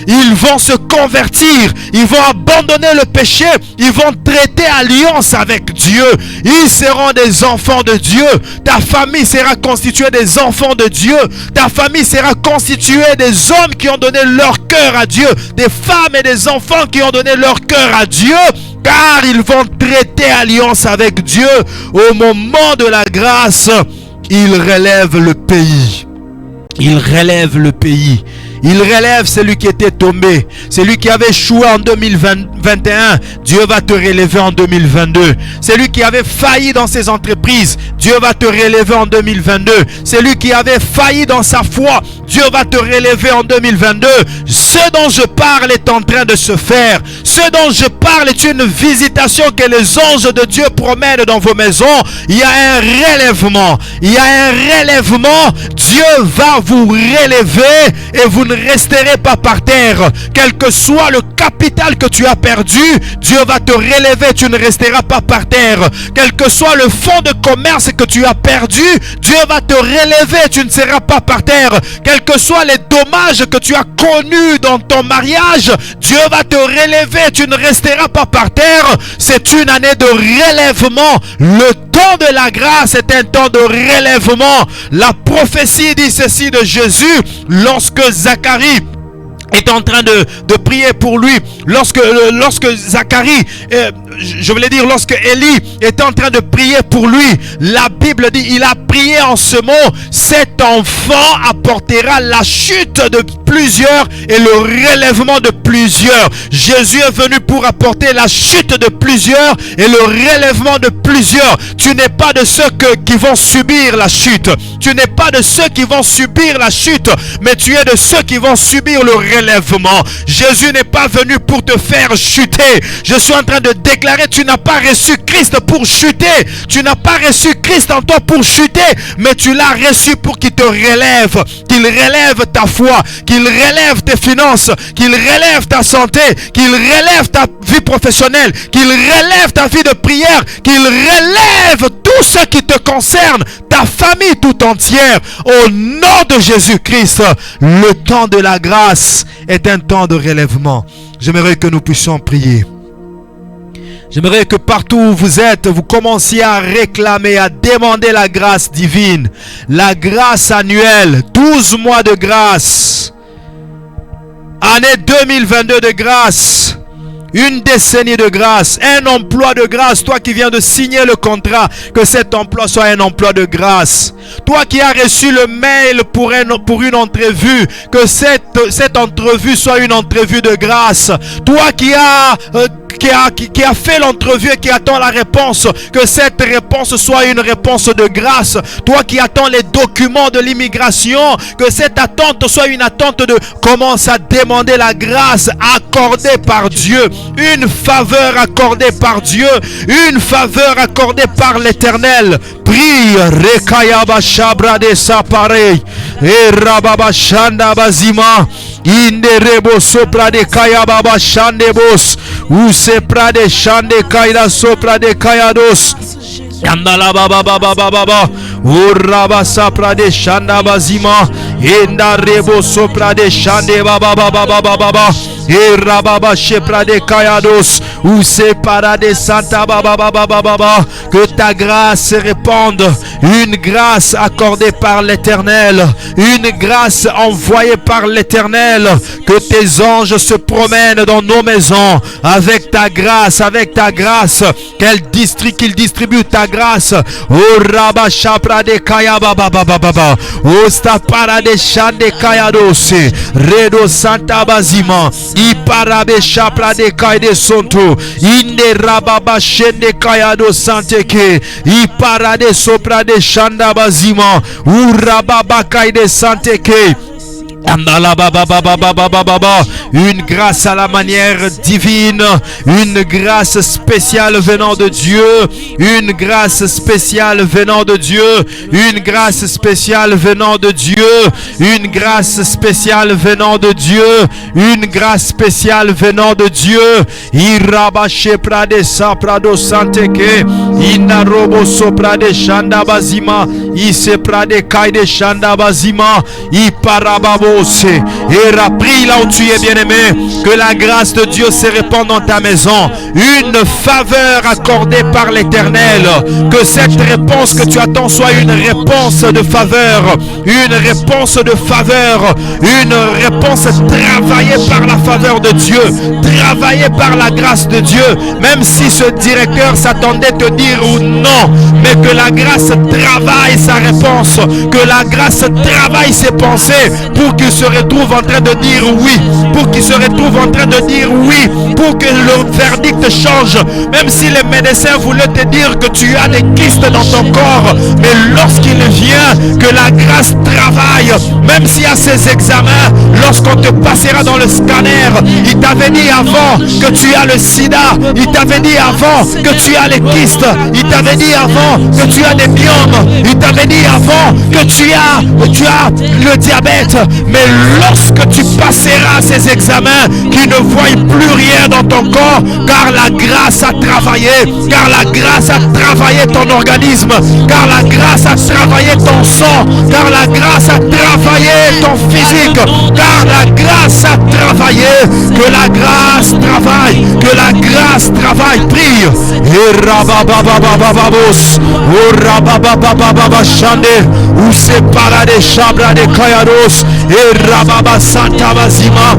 ils vont se convertir. Ils vont abandonner le péché. Ils vont traiter alliance avec Dieu. Ils seront des enfants de Dieu. Ta famille sera constituée des enfants de Dieu. Ta famille sera constituée des hommes qui ont donné leur cœur à Dieu. Des femmes et des enfants qui ont donné leur cœur à Dieu. Car ils vont traiter alliance avec Dieu. Au moment de la grâce, ils relèvent le pays. Il relève le pays. Il relève celui qui était tombé. Celui qui avait échoué en 2021. Dieu va te relever en 2022. Celui qui avait failli dans ses entreprises. Dieu va te relever en 2022. Celui qui avait failli dans sa foi. Dieu va te relever en 2022. Ce dont je parle est en train de se faire. Ce dont je parle est une visitation que les anges de Dieu promènent dans vos maisons. Il y a un relèvement. Il y a un relèvement. Dieu va vous relever et vous ne resterez pas par terre. Quel que soit le capital que tu as perdu, Dieu va te relever, tu ne resteras pas par terre. Quel que soit le fonds de commerce que tu as perdu, Dieu va te relever, tu ne seras pas par terre. Quels que soient les dommages que tu as connus dans ton mariage, Dieu va te relever, tu ne resteras pas par terre. C'est une année de relèvement. Le temps de la grâce est un temps de relèvement. La prophétie dit ceci de Jésus lorsque Zacharie est en train de prier pour lui. Lorsque Zacharie, lorsque Élie est en train de prier pour lui, la Bible dit, il a prié en ce mot, cet enfant apportera la chute de plusieurs et le relèvement de plusieurs. Jésus est venu pour apporter la chute de plusieurs et le relèvement de plusieurs. Tu n'es pas de ceux qui vont subir la chute. Tu n'es pas de ceux qui vont subir la chute, mais tu es de ceux qui vont subir le relèvement. Jésus n'est pas venu pour te faire chuter. Je suis en train de déclarer, tu n'as pas reçu Christ pour chuter. Tu n'as pas reçu Christ en toi pour chuter, mais tu l'as reçu pour qu'il te relève. Qu'il relève ta foi, qu'il relève tes finances, qu'il relève ta santé, qu'il relève ta vie professionnelle, qu'il relève ta vie de prière, qu'il relève tout ce qui te concerne, ta famille tout entière. Au nom de Jésus-Christ, le temps de la grâce est un temps de relèvement. J'aimerais que nous puissions prier. J'aimerais que partout où vous êtes, vous commenciez à réclamer, à demander la grâce divine. La grâce annuelle, 12 mois de grâce. Année 2022 de grâce. Une décennie de grâce, un emploi de grâce. Toi qui viens de signer le contrat, que cet emploi soit un emploi de grâce. Toi qui as reçu le mail pour une entrevue, que cette entrevue soit une entrevue de grâce. Toi qui a fait l'entrevue et qui attend la réponse, que cette réponse soit une réponse de grâce. Toi qui attends les documents de l'immigration, que cette attente soit une attente de... Commence à demander la grâce accordée par Dieu, une faveur accordée par Dieu, une faveur accordée par l'Éternel. Prie, Rekayaba Shabra de Saparei, et Rababa Shanda Bazima, Inderebo Sopra de Kayababa Shandebos, ou Sepra de Shande Kaida Sopra de Kayados. Yandala baba baba baba, uraba sapra de shanda bazima, enda rebo sopra de shande baba baba baba baba, e rababa shepra de kayados, ou separa de santa baba baba baba. Que ta grâce se répande, une grâce accordée par l'Éternel, une grâce envoyée par l'Éternel. Que tes anges se promènent dans nos maisons avec ta grâce, qu'ils distribuent ta grâce. Oh Rabba Shapra de Kaya Baba Baba Baba. Oh Stapara de Shande Kaya Dose. Redo Santa Bazima. Iparabe Shapra de Kaya de Sonto. Inde Rababa Shende Kaya do Santeke. Ipara de Sopra de Shanda Bazima. Oh Rababa Kaya de Santeke. Une grâce à la manière divine, une grâce spéciale venant de Dieu, une grâce spéciale venant de Dieu, une grâce spéciale venant de Dieu, une grâce spéciale venant de Dieu, une grâce spéciale venant de Dieu. Irabache prade saprado santeke, inarobo soprade shanda bazima, ise prade kaide shanda bazima, iparababo. Et prie là où tu es bien-aimé, que la grâce de Dieu se répande dans ta maison, une faveur accordée par l'Éternel, que cette réponse que tu attends soit une réponse de faveur, une réponse de faveur, une réponse travaillée par la faveur de Dieu, travaillée par la grâce de Dieu, même si ce directeur s'attendait à te dire ou non, mais que la grâce travaille sa réponse, que la grâce travaille ses pensées pour qu'il se retrouve en train de dire oui, pour qu'il se retrouve en train de dire oui, pour que le verdict change, même si les médecins voulaient te dire que tu as des kystes dans ton corps, mais lorsqu'il vient, que la grâce travaille, même s'il y a ces examens, lorsqu'on te passera dans le scanner, il t'avait dit avant que tu as le sida, il t'avait dit avant que tu as les kystes, il t'avait dit avant que tu as des biomes, il t'avait dit avant que tu as le diabète, mais lorsque tu passeras ces examens, qui ne voient plus rien dans ton corps, car la grâce a travaillé, car la grâce a travaillé ton organisme, car la grâce a travaillé ton sang, car la grâce a travaillé ton physique, car la grâce a travaillé, que la grâce travaille, que la grâce travaille. Prie. Et rababababababos, ou rabababababashande, ou separa des chabra des kayaros, et rababa santa bazima.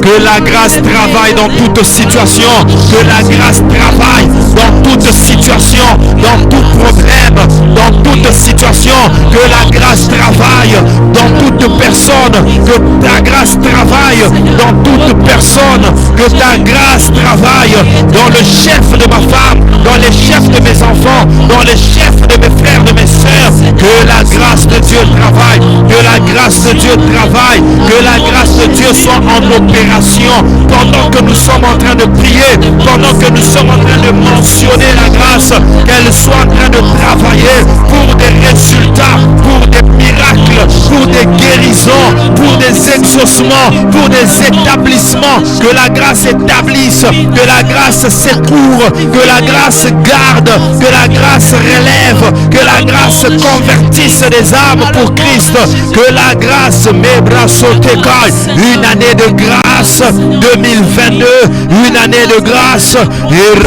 Que la grâce travaille dans toute situation, que la grâce travaille dans toute situation, dans tout problème, dans toute situation, que la grâce travaille dans toute personne, que ta grâce travaille dans toute personne, que ta grâce travaille dans le chef de ma femme, dans les chefs de mes enfants, dans les chefs de mes frères, de mes sœurs, que la grâce de Dieu travaille, que la grâce de Dieu travaille, que la grâce de Dieu soit en opération pendant que nous sommes en train de prier, pendant que nous sommes en train de mentionner la grâce, qu'elle soit en train de travailler pour des résultats, pour des miracles, pour des guérisons, pour des exaucements, pour des établissements, que la grâce établisse, que la grâce secourt, que la grâce garde, que la grâce relève, que la grâce convertisse des âmes pour Christ, que la grâce une année de grâce 2022, une année de grâce. Et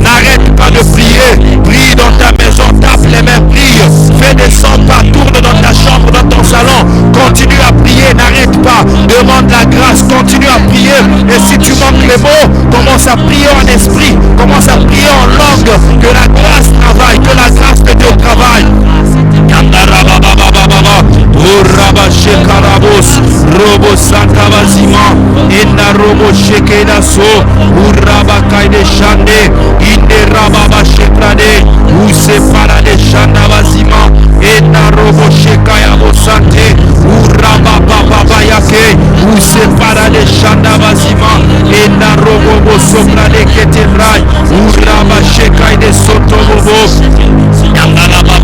n'arrête pas de prier, prie dans ta maison, tape les mains, prie, fais des 100 pas, tourne dans ta chambre, dans ton salon, continue à prier, n'arrête pas, demande la grâce, continue à prier. Et si tu manques les mots, commence à prier en esprit, commence à prier en langue, que la grâce travaille, que la grâce de Dieu travaille. Uraba shekarabos, robo sakabazima, inna robo shekeda so, uraba kaide shande, inde rababa shekrade, use parade shanda bazima, inna robo shekaya bosante, uraba baba yake, use parade shanda bazima, inna robo bosoprade keterai, uraba shekaide soto bobo, yandala baba,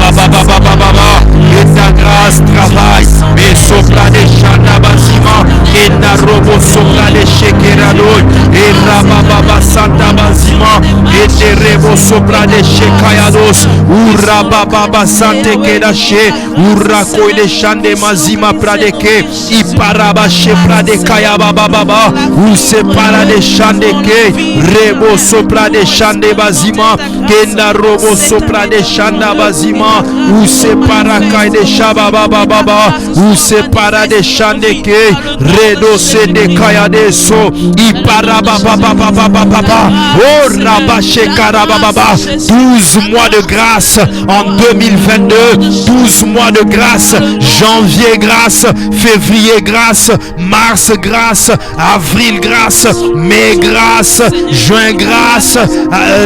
et ta grâce travaille, mais sopra de chanda bazima, et na robo sopra de shekerado, et rababa santa bazima, et de rebo sopra de shekayados, ou rababa sante kedache, ou rakoi de chande mazima pradeke, iparaba shepra de kayababa, ou separa de chandeke, rebo sopra de chande bazima, et na robo sopra de chanda bazima, ou separa de shababa baba, ou separa de chandeke, redo se de kaya de so, iparaba baba, oh rabba 12 mois de grâce en 2022, 12 mois de grâce, janvier grâce, février grâce, mars grâce, avril grâce, mai grâce, juin grâce,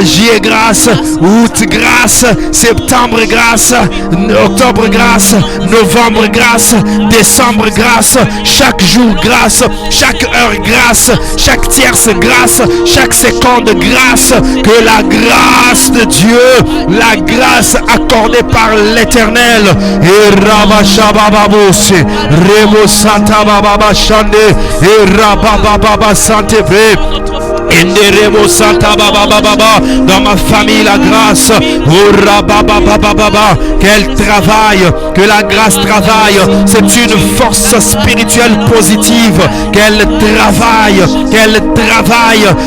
juillet grâce, août grâce, septembre grâce, octobre grâce, novembre grâce, décembre grâce, chaque jour grâce, chaque heure grâce, chaque tierce grâce, chaque seconde grâce, que la grâce de Dieu, la grâce accordée par l'Éternel, et Rabashabababose, Remo Santa Baba Shande, et Rabababa Santebre. Dans ma famille la grâce, qu'elle travaille, que la grâce travaille, c'est une force spirituelle positive, qu'elle travaille,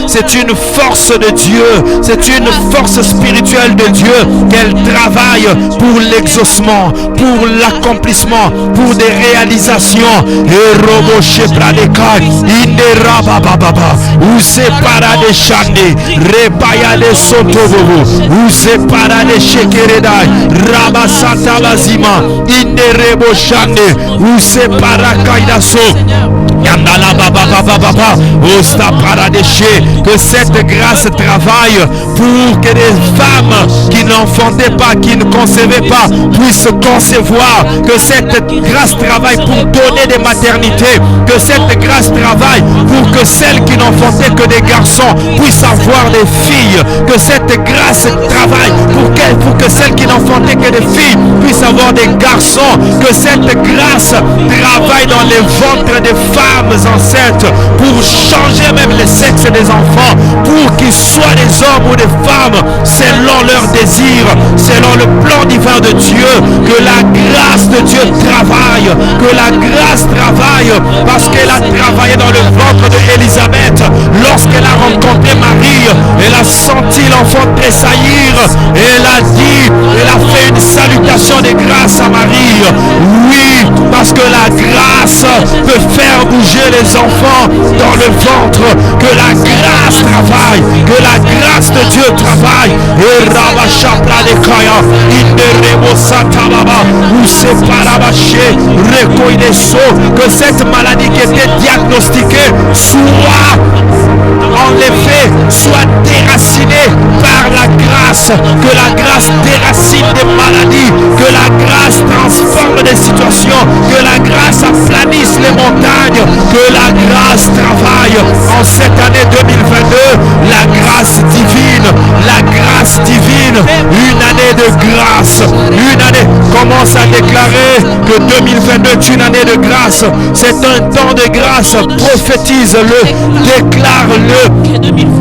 c'est une force de Dieu, c'est une force spirituelle de Dieu, qu'elle travaille pour l'exaucement, pour l'accomplissement, pour des réalisations. Et Robo Shepradeka, Inderabababa, où c'est parade chande, repaya de sotobobo, ou se parade shekeredai, rabasata bazima, inderebo chande, ou se parakaidaso. Yandala baba baba baba, osta paradeche, que cette grâce travaille pour que les femmes qui n'enfantaient pas, qui ne concevaient pas, puissent concevoir, que cette grâce travaille pour donner des maternités, que cette grâce travaille pour que celles qui n'enfantaient que des garçons puissent avoir des filles, que cette grâce travaille pour que celles qui n'enfantaient que des filles puissent avoir des garçons, que cette grâce travaille dans les ventres des femmes enceintes pour changer même le sexe des enfants, pour qu'ils soient des hommes ou des femmes selon leur désir, selon le plan divin de Dieu, que la grâce de Dieu travaille, que la grâce travaille, parce qu'elle a travaillé dans le ventre d'Élisabeth lorsqu'elle a rencontré Marie, elle a senti l'enfant tressaillir, et elle a dit, elle a fait une salutation de grâce à Marie. Oui, parce que la grâce peut faire bouger les enfants dans le ventre, que la grâce travaille, que la grâce de Dieu travaille. Et Rabachapla de Kaya, Inderebo Satababa, ou Separabaché, Rekoideso, que cette maladie qui était diagnostiquée soit enlevée, soit déracinée par la grâce, que la grâce déracine des maladies, que la grâce transforme des situations, que la grâce aplanisse les montagnes, que la grâce travaille en cette année 2022, la grâce divine, une année de grâce, une année, commence à déclarer que 2022 est une année de grâce, c'est un temps de grâce, prophétise-le, déclare-le.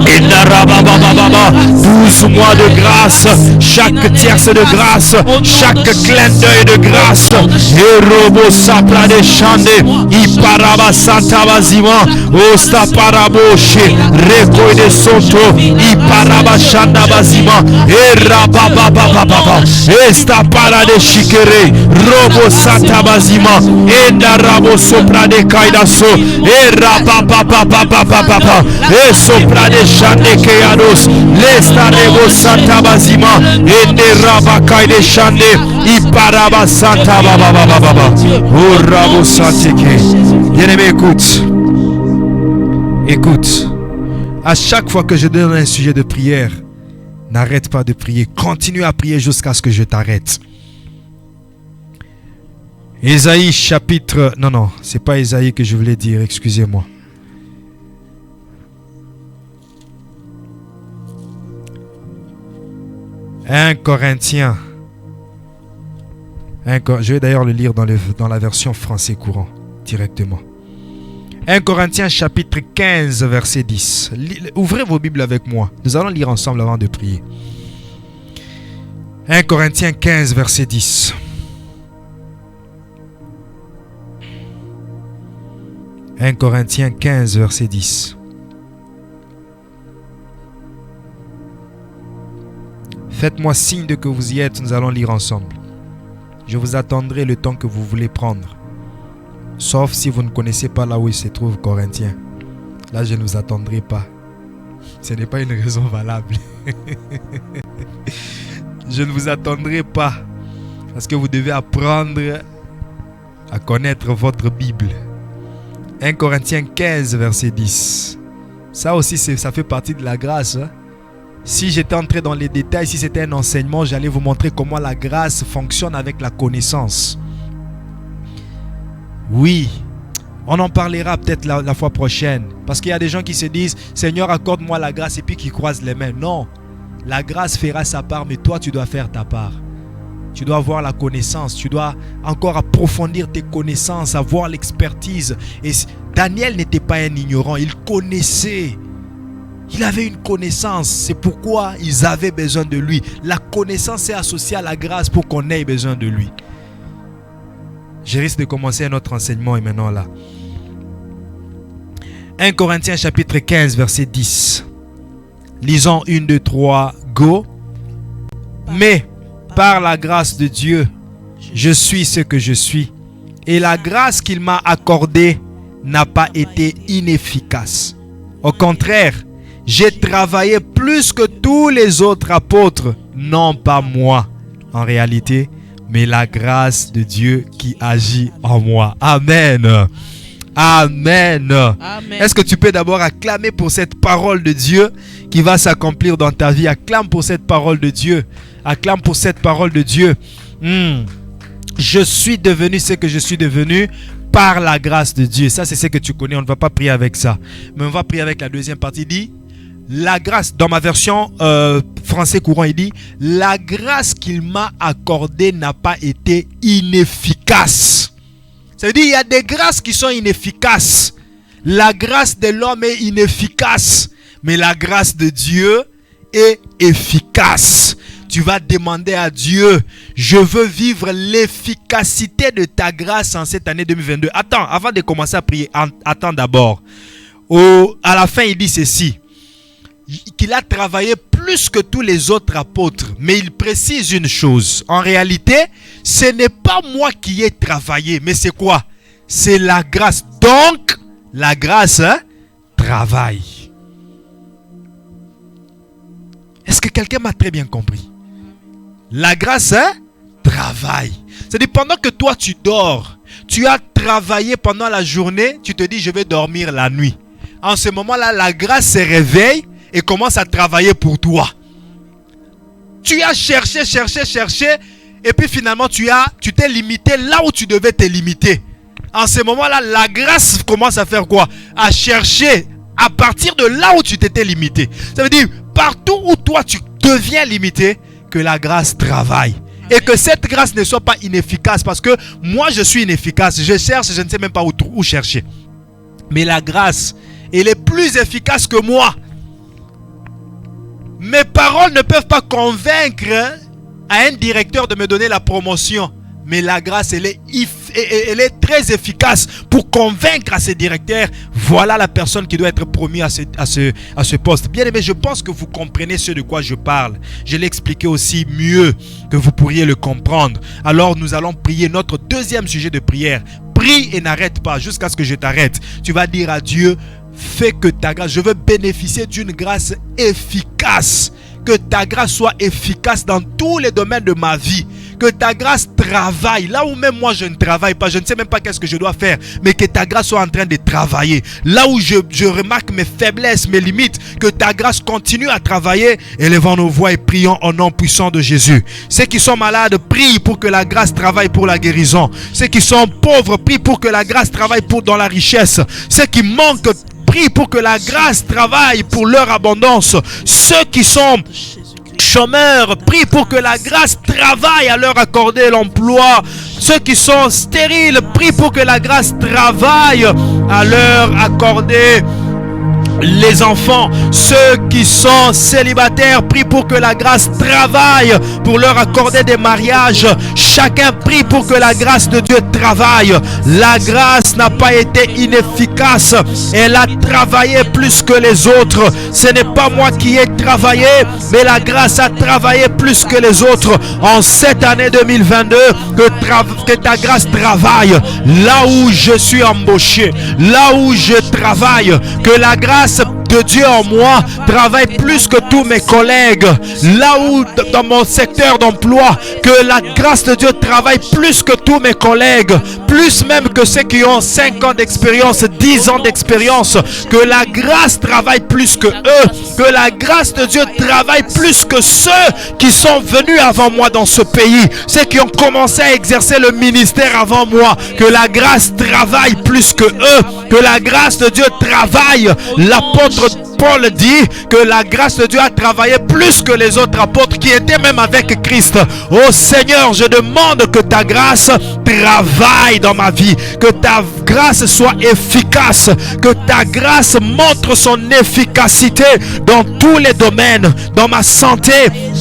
Et 12 mois de grâce, chaque tierce de grâce, chaque clin d'œil de grâce. Et robo sapla de chande, iparaba santa bazima, osta paraboshe, rekoy de soto, iparaba chanda bazima, et rabababababa, esta para de shikere, robo santa bazima, et darabo sopra de kaidaso, et rababababababa, et sopra de chande keados, lesta rebo santa bazima, et de rabakai de chande, iparaba santa bababababa, oh rabo santeke. Bien-aimé, écoute, à chaque fois que je donne un sujet de prière, n'arrête pas de prier, continue à prier jusqu'à ce que je t'arrête. Ésaïe chapitre, non, c'est pas Ésaïe que je voulais dire, excusez-moi. Un Corinthiens. Je vais d'ailleurs le lire dans la version français courant, directement. 1 Corinthiens chapitre 15 verset 10. Ouvrez vos Bibles avec moi. Nous allons lire ensemble avant de prier. 1 Corinthiens 15 verset 10. « 1 Corinthiens 15 verset 10. Faites-moi signe de que vous y êtes, nous allons lire ensemble. Je vous attendrai le temps que vous voulez prendre. Sauf si vous ne connaissez pas là où il se trouve Corinthiens. Là, je ne vous attendrai pas. Ce n'est pas une raison valable. Je ne vous attendrai pas. Parce que vous devez apprendre à connaître votre Bible. 1 Corinthiens 15, verset 10. Ça aussi, ça fait partie de la grâce. Hein? Si j'étais entré dans les détails, si c'était un enseignement, j'allais vous montrer comment la grâce fonctionne avec la connaissance. Oui, on en parlera peut-être la fois prochaine. Parce qu'il y a des gens qui se disent, Seigneur, accorde-moi la grâce, et puis qui croisent les mains. Non, la grâce fera sa part, mais toi, tu dois faire ta part. Tu dois avoir la connaissance, tu dois encore approfondir tes connaissances, avoir l'expertise. Et Daniel n'était pas un ignorant, il connaissait. Il avait une connaissance, c'est pourquoi ils avaient besoin de lui. La connaissance est associée à la grâce pour qu'on ait besoin de lui. Je risque de commencer un autre enseignement et maintenant là. 1 Corinthiens chapitre 15 verset 10. Lisons 1, 2, 3, go. Mais par la grâce de Dieu, je suis ce que je suis. Et la grâce qu'il m'a accordée n'a pas été inefficace. Au contraire, j'ai travaillé plus que tous les autres apôtres. Non pas moi, en réalité, mais la grâce de Dieu qui agit en moi. Amen. Amen. Amen. Est-ce que tu peux d'abord acclamer pour cette parole de Dieu qui va s'accomplir dans ta vie? Acclame pour cette parole de Dieu. Acclame pour cette parole de Dieu. Je suis devenu ce que je suis devenu par la grâce de Dieu. Ça, c'est ce que tu connais. On ne va pas prier avec ça. Mais on va prier avec la deuxième partie. Il dit, la grâce, dans ma version français courant, il dit, la grâce qu'il m'a accordée n'a pas été inefficace. Ça veut dire, il y a des grâces qui sont inefficaces. La grâce de l'homme est inefficace. Mais la grâce de Dieu est efficace. Tu vas demander à Dieu, je veux vivre l'efficacité de ta grâce en cette année 2022. Attends, avant de commencer à prier, attends d'abord. À la fin, il dit ceci, qu'il a travaillé plus que tous les autres apôtres. Mais il précise une chose. En réalité, ce n'est pas moi qui ai travaillé, mais c'est quoi? C'est la grâce. Donc, la grâce travaille. Est-ce que quelqu'un m'a très bien compris? La grâce travaille. C'est-à-dire pendant que toi tu dors, tu as travaillé pendant la journée, tu te dis je vais dormir la nuit. En ce moment-là, la grâce se réveille et commence à travailler pour toi. Tu as cherché, et puis finalement tu t'es limité là où tu devais te limiter. En ce moment-là, la grâce commence à faire quoi? À chercher à partir de là où tu t'étais limité. Ça veut dire partout où toi tu deviens limité, que la grâce travaille. Et que cette grâce ne soit pas inefficace. Parce que moi je suis inefficace. Je cherche, je ne sais même pas où chercher. Mais la grâce, elle est plus efficace que moi. Mes paroles ne peuvent pas convaincre à un directeur de me donner la promotion. Mais la grâce, elle est très efficace pour convaincre à ces directeurs. Voilà la personne qui doit être promise à ce poste. Bien aimé, je pense que vous comprenez ce de quoi je parle. Je l'ai expliqué aussi mieux que vous pourriez le comprendre. Alors nous allons prier notre deuxième sujet de prière. Prie et n'arrête pas jusqu'à ce que je t'arrête. Tu vas dire à Dieu, fais que ta grâce, je veux bénéficier d'une grâce efficace. Que ta grâce soit efficace dans tous les domaines de ma vie. Que ta grâce travaille. Là où même moi je ne travaille pas. Je ne sais même pas qu'est-ce que je dois faire. Mais que ta grâce soit en train de travailler. Là où je remarque mes faiblesses, mes limites. Que ta grâce continue à travailler. Élevons nos voix et prions au nom puissant de Jésus. Ceux qui sont malades, prient pour que la grâce travaille pour la guérison. Ceux qui sont pauvres, prient pour que la grâce travaille dans la richesse. Ceux qui manquent, prie pour que la grâce travaille pour leur abondance. Ceux qui sont chômeurs, prie pour que la grâce travaille à leur accorder l'emploi. Ceux qui sont stériles, prie pour que la grâce travaille à leur accorder les enfants. Ceux qui sont célibataires, prie pour que la grâce travaille pour leur accorder des mariages. Chacun prie pour que la grâce de Dieu travaille. La grâce n'a pas été inefficace. Elle a travaillé plus que les autres. Ce n'est pas moi qui ai travaillé, mais la grâce a travaillé plus que les autres. En cette année 2022, que ta grâce travaille là où je suis embauché, là où je travaille. Que la grâce de Dieu en moi travaille plus que tous mes collègues. Là où dans mon secteur d'emploi, que la grâce de Dieu travaille plus que tous mes collègues, plus même que ceux qui ont 5 ans d'expérience, 10 ans d'expérience, que la grâce travaille plus que eux, que la grâce de Dieu travaille plus que ceux qui sont venus avant moi dans ce pays, ceux qui ont commencé à exercer le ministère avant moi, que la grâce travaille plus que eux, que la grâce de Dieu travaille. L'apôtre Paul dit que la grâce de Dieu a travaillé plus que les autres apôtres qui étaient même avec Christ. Oh Seigneur, je demande que ta grâce travaille dans ma vie, que ta grâce soit efficace, que ta grâce montre son efficacité dans tous les domaines, dans ma santé,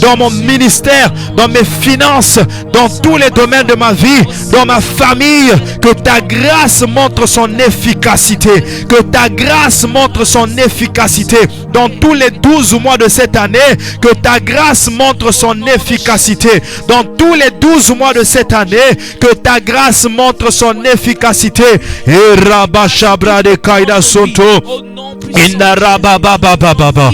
dans mon ministère, dans mes finances, dans tous les domaines de ma vie, dans ma famille, que ta grâce montre son efficacité, que ta grâce montre son efficacité dans tous les 12 mois de cette année, que ta grâce montre son efficacité dans tous les 12 mois de cette année, que ta grâce montre son efficacité. Et Rabashabra de Kaida Sonto Indaraba baba baba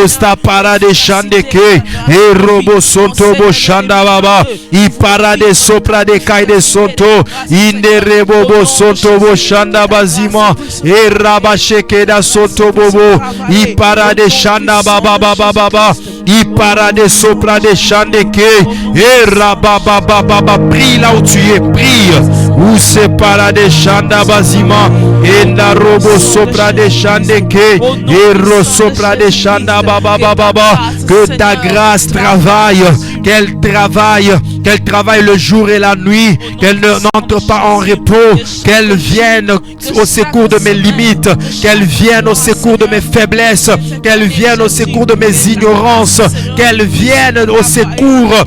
Usta para de Shandeke E Robo Sonto Bo Shanda baba I para de Sopra de Kaide Sonto Inde Rebo Sonto Bo Shanda Bazima E Rabasheke da Sonto Bobo I para de Shanda baba baba baba I para de Sopra de Shandeke E Rababa baba. Prie là où tu es, prie. Où c'est para de Shanda Bazima Enda Robo Sopra de Shandeke Et Rosopra de Shanda baba baba. Que ta grâce travaille, qu'elle travaille le jour et la nuit, qu'elle n'entre pas en repos, qu'elle vienne au secours de mes limites, qu'elle vienne au secours de mes faiblesses, qu'elle vienne au secours de mes ignorances, qu'elle vienne au secours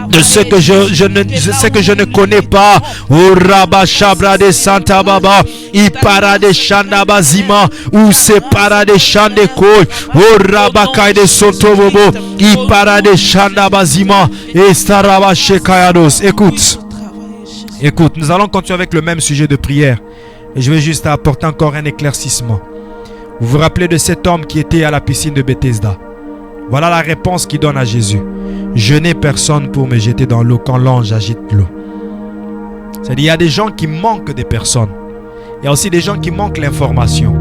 de ce que je ne connais pas. O Rabba Shabra de Santa Baba I para de Shanda Bazima ou se para de Shande Koy O Rabba Kai de Soto Bobo I para de Shanda Bazima et Staraba Shekayados. Écoute, nous allons continuer avec le même sujet de prière et je vais juste apporter encore un éclaircissement. Vous vous rappelez de cet homme qui était à la piscine de Bethesda? Voilà la réponse qu'il donne à Jésus. Je n'ai personne pour me jeter dans l'eau quand l'ange agite l'eau. C'est-à-dire, il y a des gens qui manquent des personnes. Il y a aussi des gens qui manquent l'information.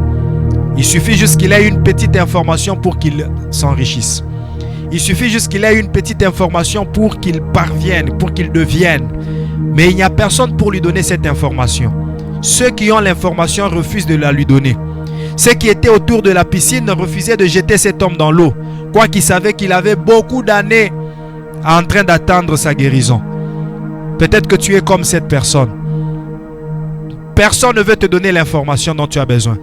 Il suffit juste qu'il ait une petite information pour qu'il s'enrichisse. Il suffit juste qu'il ait une petite information pour qu'il parvienne, pour qu'il devienne. Mais il n'y a personne pour lui donner cette information. Ceux qui ont l'information refusent de la lui donner. Ceux qui étaient autour de la piscine refusaient de jeter cet homme dans l'eau, quoiqu'ils savaient qu'il avait beaucoup d'années en train d'attendre sa guérison. Peut-être que tu es comme cette personne. Personne ne veut te donner l'information dont tu as besoin.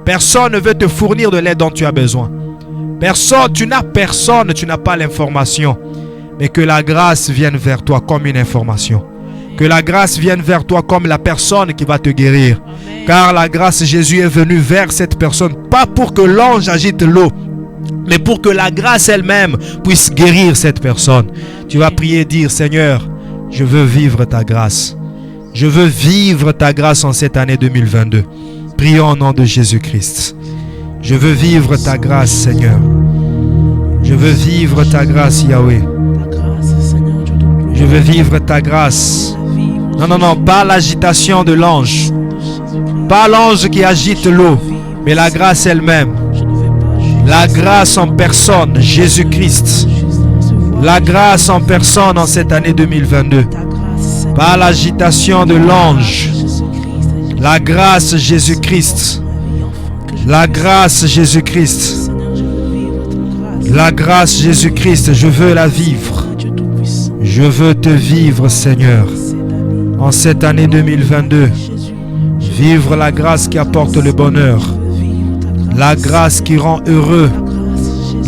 Personne ne veut te fournir de l'aide dont tu as besoin. Tu n'as pas l'information. Mais que la grâce vienne vers toi comme une information. Que la grâce vienne vers toi comme la personne qui va te guérir. Car la grâce, Jésus est venu vers cette personne, pas pour que l'ange agite l'eau, mais pour que la grâce elle-même puisse guérir cette personne. Tu vas prier et dire, Seigneur, je veux vivre ta grâce. Je veux vivre ta grâce en cette année 2022. Prions au nom de Jésus-Christ. Je veux vivre ta grâce, Seigneur. Je veux vivre ta grâce, Yahweh. Je veux vivre ta grâce. Non, pas l'agitation de l'ange. Pas l'ange qui agite l'eau, mais la grâce elle-même. La grâce en personne, Jésus-Christ. La grâce en personne en cette année 2022. Pas l'agitation de l'ange. La grâce Jésus-Christ. La grâce Jésus-Christ. La grâce Jésus-Christ, je veux la vivre. Je veux te vivre, Seigneur. En cette année 2022, vivre la grâce qui apporte le bonheur. La grâce qui rend heureux.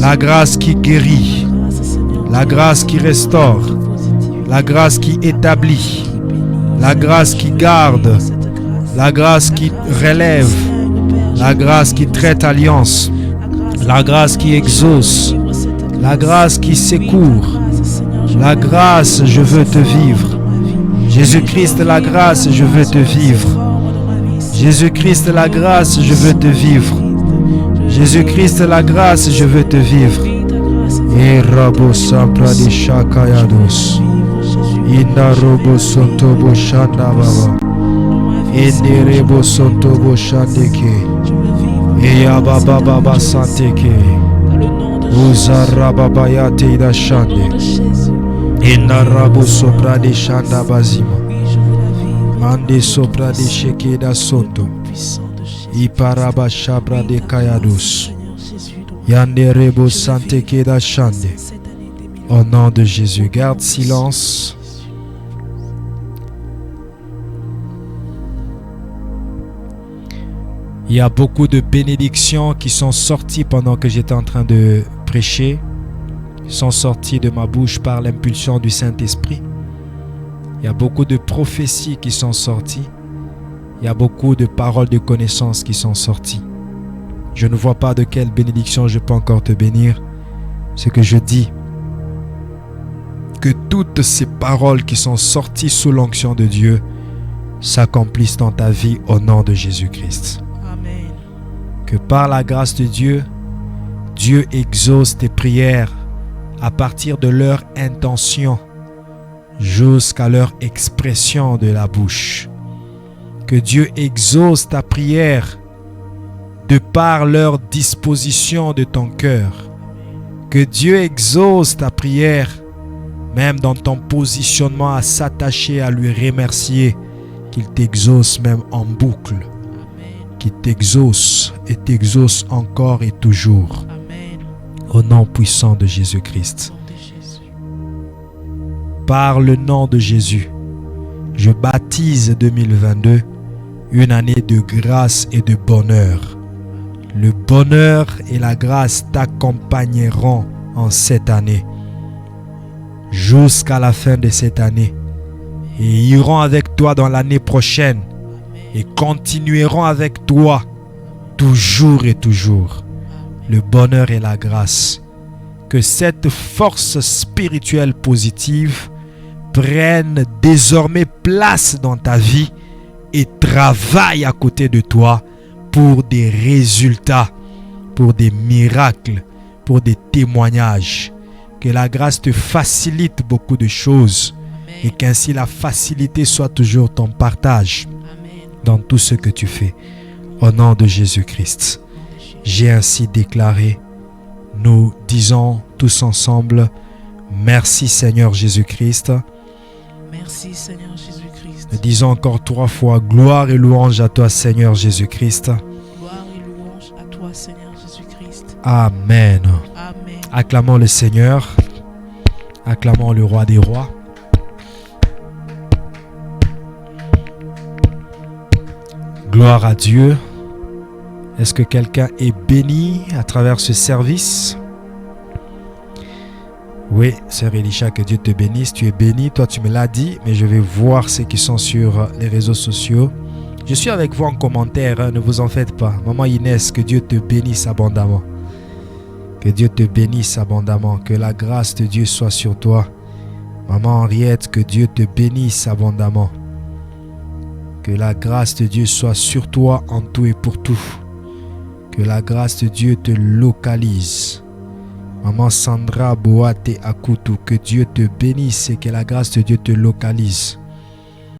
La grâce qui guérit. La grâce qui restaure. La grâce qui établit. La grâce qui garde. La grâce qui relève. La grâce qui traite alliance. La grâce qui exauce. La grâce qui secourt. La grâce, je veux te vivre. Jésus-Christ, la grâce, je veux te vivre. Jésus-Christ, la grâce, je veux te vivre. Jésus-Christ, la grâce, je veux te vivre. Et Rabo Sampra de Shakayados. Inda Robo Sontobo Shanda Baba. Inderebo Sontobo Shandeke. Et Yababa Baba Santeke. Uzara Baba Yate da Shande. Inda Rabo Sopra de Shanda Bazima. Ande Sopra de Sheke da Sonto. Iparaba Shabra de Kayados. Yande Rebo Santeke da Shande. Au nom de Jésus, garde silence. Il y a beaucoup de bénédictions qui sont sorties pendant que j'étais en train de prêcher. Ils sont sorties de ma bouche par l'impulsion du Saint-Esprit. Il y a beaucoup de prophéties qui sont sorties. Il y a beaucoup de paroles de connaissance qui sont sorties. Je ne vois pas de quelle bénédiction je peux encore te bénir. Ce que je dis, que toutes ces paroles qui sont sorties sous l'onction de Dieu s'accomplissent dans ta vie au nom de Jésus-Christ. Amen. Que par la grâce de Dieu, Dieu exauce tes prières à partir de leur intention jusqu'à leur expression de la bouche. Que Dieu exauce ta prière de par leur disposition de ton cœur. Que Dieu exauce ta prière même dans ton positionnement à s'attacher à lui remercier, qu'il t'exauce même en boucle. Qu'il t'exauce et t'exauce encore et toujours. Amen. Au nom puissant de Jésus-Christ. Par le nom de Jésus, je baptise 2022 une année de grâce et de bonheur. Le bonheur et la grâce t'accompagneront en cette année, jusqu'à la fin de cette année, et iront avec toi dans l'année prochaine, et continueront avec toi toujours et toujours. Le bonheur et la grâce. Que cette force spirituelle positive prenne désormais place dans ta vie et travaille à côté de toi pour des résultats, pour des miracles, pour des témoignages. Que la grâce te facilite beaucoup de choses. Amen. Et qu'ainsi la facilité soit toujours ton partage. Amen. Dans tout ce que tu fais. Au nom de Jésus-Christ. J'ai ainsi déclaré. Nous disons tous ensemble, merci Seigneur Jésus-Christ. Merci Seigneur Jésus-Christ. Nous disons encore 3 fois, gloire et louange à toi Seigneur Jésus-Christ. Gloire et louange à toi Seigneur Jésus-Christ. Amen. Amen. Acclamons le Seigneur. Acclamons le roi des rois. Gloire à Dieu. Est-ce que quelqu'un est béni à travers ce service? Oui, Sœur Elisha, que Dieu te bénisse. Tu es béni, toi tu me l'as dit, mais je vais voir ceux qui sont sur les réseaux sociaux. Je suis avec vous en commentaire, hein, ne vous en faites pas. Maman Inès, que Dieu te bénisse abondamment. Que Dieu te bénisse abondamment. Que la grâce de Dieu soit sur toi. Maman Henriette, que Dieu te bénisse abondamment. Que la grâce de Dieu soit sur toi en tout et pour tout. Que la grâce de Dieu te localise. Maman Sandra Boate Akutu, que Dieu te bénisse et que la grâce de Dieu te localise.